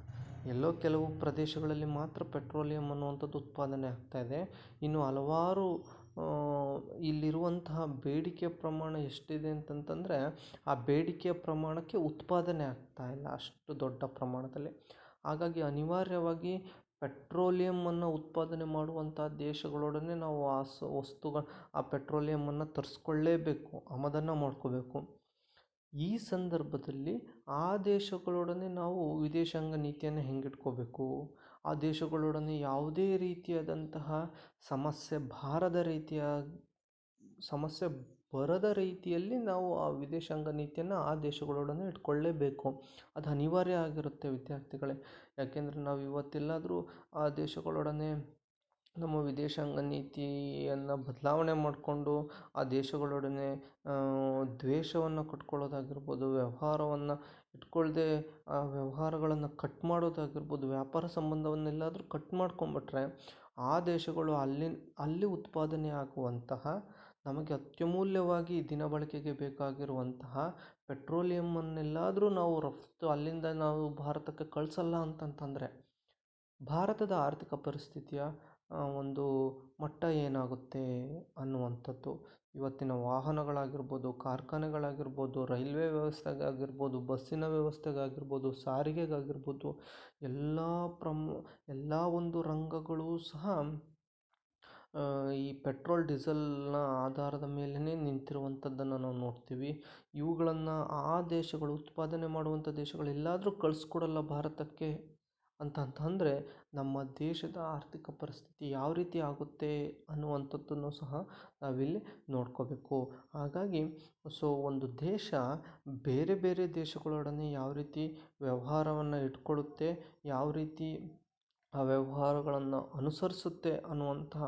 ಎಲ್ಲೋ ಕೆಲವು ಪ್ರದೇಶಗಳಲ್ಲಿ ಮಾತ್ರ ಪೆಟ್ರೋಲಿಯಂ ಅನ್ನುವಂಥದ್ದು ಉತ್ಪಾದನೆ ಆಗ್ತಾಯಿದೆ. ಇನ್ನು ಹಲವಾರು ಇಲ್ಲಿರುವಂತಹ ಬೇಡಿಕೆ ಪ್ರಮಾಣ ಎಷ್ಟಿದೆ ಅಂತಂತಂದರೆ ಆ ಬೇಡಿಕೆಯ ಪ್ರಮಾಣಕ್ಕೆ ಉತ್ಪಾದನೆ ಆಗ್ತಾ ಇಲ್ಲ ಅಷ್ಟು ದೊಡ್ಡ ಪ್ರಮಾಣದಲ್ಲಿ. ಹಾಗಾಗಿ ಅನಿವಾರ್ಯವಾಗಿ ಪೆಟ್ರೋಲಿಯಮ್ಮನ್ನು ಉತ್ಪಾದನೆ ಮಾಡುವಂಥ ದೇಶಗಳೊಡನೆ ನಾವು ಆ ಪೆಟ್ರೋಲಿಯಮ್ಮನ್ನು ತರಿಸ್ಕೊಳ್ಳೇಬೇಕು, ಆಮದನ್ನು ಮಾಡ್ಕೋಬೇಕು. ಈ ಸಂದರ್ಭದಲ್ಲಿ ಆ ದೇಶಗಳೊಡನೆ ನಾವು ವಿದೇಶಾಂಗ ನೀತಿಯನ್ನು ಹೆಂಗಿಟ್ಕೋಬೇಕು, ಆ ದೇಶಗಳೊಡನೆ ಯಾವುದೇ ರೀತಿಯಾದಂತಹ ಸಮಸ್ಯೆ ಬರದ ರೀತಿಯಲ್ಲಿ ನಾವು ಆ ವಿದೇಶಾಂಗ ನೀತಿಯನ್ನು ಆ ದೇಶಗಳೊಡನೆ ಇಟ್ಕೊಳ್ಳೇಬೇಕು. ಅದು ಅನಿವಾರ್ಯ ಆಗಿರುತ್ತೆ ವಿದ್ಯಾರ್ಥಿಗಳೇ. ಯಾಕೆಂದರೆ ನಾವು ಇವತ್ತೆಲ್ಲಾದರೂ ಆ ದೇಶಗಳೊಡನೆ ನಮ್ಮ ವಿದೇಶಾಂಗ ನೀತಿಯನ್ನು ಬದಲಾವಣೆ ಮಾಡಿಕೊಂಡು ಆ ದೇಶಗಳೊಡನೆ ದ್ವೇಷವನ್ನು ಕಟ್ಕೊಳ್ಳೋದಾಗಿರ್ಬೋದು, ವ್ಯವಹಾರವನ್ನು ಇಟ್ಕೊಳ್ಳದೆ ಆ ವ್ಯವಹಾರಗಳನ್ನು ಕಟ್ ಮಾಡೋದಾಗಿರ್ಬೋದು, ವ್ಯಾಪಾರ ಸಂಬಂಧವನ್ನೆಲ್ಲಾದರೂ ಕಟ್ ಮಾಡ್ಕೊಂಬಿಟ್ರೆ ಆ ದೇಶಗಳು ಅಲ್ಲಿ ಉತ್ಪಾದನೆ ಆಗುವಂತಹ ನಮಗೆ ಅತ್ಯಮೂಲ್ಯವಾಗಿ ದಿನಬಳಕೆಗೆ ಬೇಕಾಗಿರುವಂತಹ ಪೆಟ್ರೋಲಿಯಮ್ಮನ್ನೆಲ್ಲಾದರೂ ನಾವು ರಫ್ತು ಅಲ್ಲಿಂದ ನಾವು ಭಾರತಕ್ಕೆ ಕಳಿಸಲ್ಲ ಅಂತಂತಂದರೆ ಭಾರತದ ಆರ್ಥಿಕ ಪರಿಸ್ಥಿತಿಯ ಒಂದು ಮಟ್ಟ ಏನಾಗುತ್ತೆ ಅನ್ನುವಂಥದ್ದು. ಇವತ್ತಿನ ವಾಹನಗಳಾಗಿರ್ಬೋದು, ಕಾರ್ಖಾನೆಗಳಾಗಿರ್ಬೋದು, ರೈಲ್ವೆ ವ್ಯವಸ್ಥೆಗಾಗಿರ್ಬೋದು, ಬಸ್ಸಿನ ವ್ಯವಸ್ಥೆಗಾಗಿರ್ಬೋದು, ಸಾರಿಗೆಗಾಗಿರ್ಬೋದು, ಎಲ್ಲ ಒಂದು ರಂಗಗಳೂ ಸಹ ಈ ಪೆಟ್ರೋಲ್ ಡೀಸೆಲ್ನ ಆಧಾರದ ಮೇಲೇ ನಿಂತಿರುವಂಥದ್ದನ್ನು ನಾವು ನೋಡ್ತೀವಿ. ಇವುಗಳನ್ನು ಆ ದೇಶಗಳು ಉತ್ಪಾದನೆ ಮಾಡುವಂಥ ದೇಶಗಳು ಎಲ್ಲಾದರೂ ಕಳಿಸ್ಕೊಡಲ್ಲ ಭಾರತಕ್ಕೆ ಅಂತಂದರೆ ನಮ್ಮ ದೇಶದ ಆರ್ಥಿಕ ಪರಿಸ್ಥಿತಿ ಯಾವ ರೀತಿ ಆಗುತ್ತೆ ಅನ್ನುವಂಥದ್ದನ್ನು ಸಹ ನಾವಿಲ್ಲಿ ನೋಡ್ಕೋಬೇಕು. ಹಾಗಾಗಿ ಒಂದು ದೇಶ ಬೇರೆ ಬೇರೆ ದೇಶಗಳೊಡನೆ ಯಾವ ರೀತಿ ವ್ಯವಹಾರವನ್ನು ಇಟ್ಕೊಳ್ಳುತ್ತೆ, ಯಾವ ರೀತಿ ಆ ವ್ಯವಹಾರಗಳನ್ನು ಅನುಸರಿಸುತ್ತೆ ಅನ್ನುವಂತಹ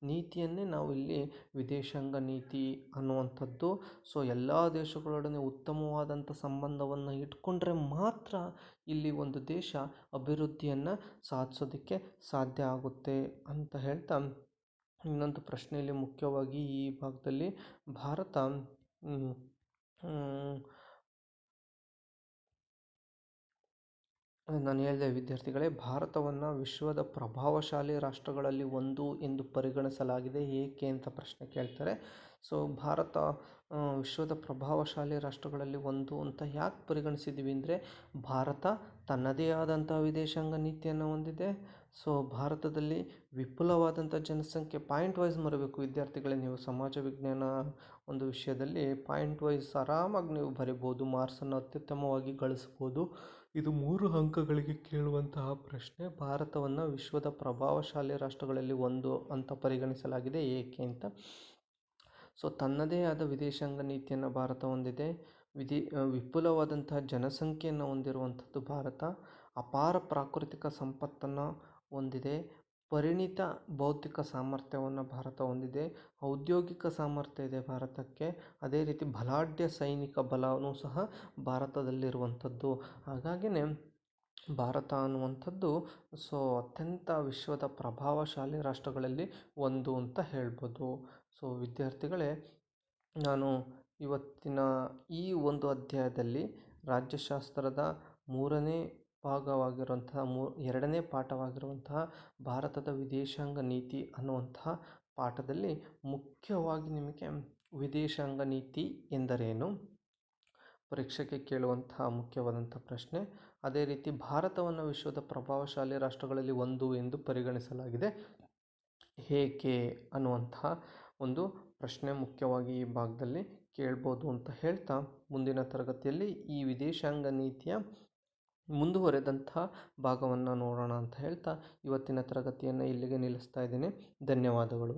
ನೀತಿಯನ್ನೇ ನಾವು ಇಲ್ಲಿ ವಿದೇಶಾಂಗ ನೀತಿ ಅನ್ನುವಂಥದ್ದು. ಎಲ್ಲ ದೇಶಗಳೊಡನೆ ಉತ್ತಮವಾದಂಥ ಸಂಬಂಧವನ್ನು ಇಟ್ಕೊಂಡ್ರೆ ಮಾತ್ರ ಇಲ್ಲಿ ಒಂದು ದೇಶ ಅಭಿವೃದ್ಧಿಯನ್ನು ಸಾಧಿಸೋದಕ್ಕೆ ಸಾಧ್ಯ ಆಗುತ್ತೆ ಅಂತ ಹೇಳ್ತಾ, ಇನ್ನೊಂದು ಪ್ರಶ್ನೆಯಲ್ಲಿ ಮುಖ್ಯವಾಗಿ ಈ ಭಾಗದಲ್ಲಿ ಭಾರತ ನಾನು ಹೇಳಿದೆ ವಿದ್ಯಾರ್ಥಿಗಳೇ, ಭಾರತವನ್ನು ವಿಶ್ವದ ಪ್ರಭಾವಶಾಲಿ ರಾಷ್ಟ್ರಗಳಲ್ಲಿ ಒಂದು ಎಂದು ಪರಿಗಣಿಸಲಾಗಿದೆ ಏಕೆ ಅಂತ ಪ್ರಶ್ನೆ ಕೇಳ್ತಾರೆ. ಭಾರತ ವಿಶ್ವದ ಪ್ರಭಾವಶಾಲಿ ರಾಷ್ಟ್ರಗಳಲ್ಲಿ ಒಂದು ಅಂತ ಯಾಕೆ ಪರಿಗಣಿಸಿದ್ದೀವಿ ಅಂದರೆ, ಭಾರತ ತನ್ನದೇ ಆದಂಥ ವಿದೇಶಾಂಗ ನೀತಿಯನ್ನು ಹೊಂದಿದೆ. ಭಾರತದಲ್ಲಿ ವಿಪುಲವಾದಂಥ ಜನಸಂಖ್ಯೆ, ಪಾಯಿಂಟ್ ವೈಸ್ ಬರಬೇಕು ವಿದ್ಯಾರ್ಥಿಗಳೇ. ನೀವು ಸಮಾಜ ವಿಜ್ಞಾನ ಒಂದು ವಿಷಯದಲ್ಲಿ ಪಾಯಿಂಟ್ ವೈಸ್ ಆರಾಮಾಗಿ ನೀವು ಬರಿಬೋದು, ಮಾರ್ಕ್ಸನ್ನು ಅತ್ಯುತ್ತಮವಾಗಿ ಗಳಿಸ್ಬೋದು. ಇದು 3 ಅಂಕಗಳಿಗೆ ಕೇಳುವಂತಹ ಪ್ರಶ್ನೆ. ಭಾರತವನ್ನು ವಿಶ್ವದ ಪ್ರಭಾವಶಾಲಿ ರಾಷ್ಟ್ರಗಳಲ್ಲಿ ಒಂದು ಅಂತ ಪರಿಗಣಿಸಲಾಗಿದೆ ಏಕೆ ಅಂತ. ತನ್ನದೇ ಆದ ವಿದೇಶಾಂಗ ನೀತಿಯನ್ನು ಭಾರತ ಹೊಂದಿದೆ. ವಿಪುಲವಾದಂತಹ ಜನಸಂಖ್ಯೆಯನ್ನು ಹೊಂದಿರುವಂಥದ್ದು ಭಾರತ. ಅಪಾರ ಪ್ರಾಕೃತಿಕ ಸಂಪತ್ತನ್ನು ಹೊಂದಿದೆ. ಪರಿಣಿತ ಬೌದ್ಧಿಕ ಸಾಮರ್ಥ್ಯವನ್ನು ಭಾರತ ಹೊಂದಿದೆ. ಔದ್ಯೋಗಿಕ ಸಾಮರ್ಥ್ಯ ಇದೆ ಭಾರತಕ್ಕೆ. ಅದೇ ರೀತಿ ಬಲಾಢ್ಯ ಸೈನಿಕ ಬಲವೂ ಸಹ ಭಾರತದಲ್ಲಿರುವಂಥದ್ದು. ಹಾಗಾಗಿನೇ ಭಾರತ ಅನ್ನುವಂಥದ್ದು ಅತ್ಯಂತ ವಿಶ್ವದ ಪ್ರಭಾವಶಾಲಿ ರಾಷ್ಟ್ರಗಳಲ್ಲಿ ಒಂದು ಅಂತ ಹೇಳ್ಬೋದು. ವಿದ್ಯಾರ್ಥಿಗಳೇ, ನಾನು ಇವತ್ತಿನ ಈ ಒಂದು ಅಧ್ಯಾಯದಲ್ಲಿ ರಾಜ್ಯಶಾಸ್ತ್ರದ 3ನೇ ಭಾಗವಾಗಿರುವಂತಹ 2ನೇ ಪಾಠವಾಗಿರುವಂತಹ ಭಾರತದ ವಿದೇಶಾಂಗ ನೀತಿ ಅನ್ನುವಂತಹ ಪಾಠದಲ್ಲಿ ಮುಖ್ಯವಾಗಿ ನಿಮಗೆ ವಿದೇಶಾಂಗ ನೀತಿ ಎಂದರೇನು, ಪರೀಕ್ಷೆಗೆ ಕೇಳುವಂತಹ ಮುಖ್ಯವಾದಂಥ ಪ್ರಶ್ನೆ. ಅದೇ ರೀತಿ ಭಾರತವನ್ನು ವಿಶ್ವದ ಪ್ರಭಾವಶಾಲಿ ರಾಷ್ಟ್ರಗಳಲ್ಲಿ ಒಂದು ಎಂದು ಪರಿಗಣಿಸಲಾಗಿದೆ ಏಕೆ ಅನ್ನುವಂತಹ ಒಂದು ಪ್ರಶ್ನೆ ಮುಖ್ಯವಾಗಿ ಈ ಭಾಗದಲ್ಲಿ ಕೇಳ್ಬೋದು ಅಂತ ಹೇಳ್ತಾ, ಮುಂದಿನ ತರಗತಿಯಲ್ಲಿ ಈ ವಿದೇಶಾಂಗ ನೀತಿಯ ಮುಂದುವರೆದಂಥ ಭಾಗವನ್ನು ನೋಡೋಣ ಅಂತ ಹೇಳ್ತಾ ಇವತ್ತಿನ ತರಗತಿಯನ್ನು ಇಲ್ಲಿಗೆ ನಿಲ್ಲಿಸ್ತಾ ಇದ್ದೇನೆ. ಧನ್ಯವಾದಗಳು.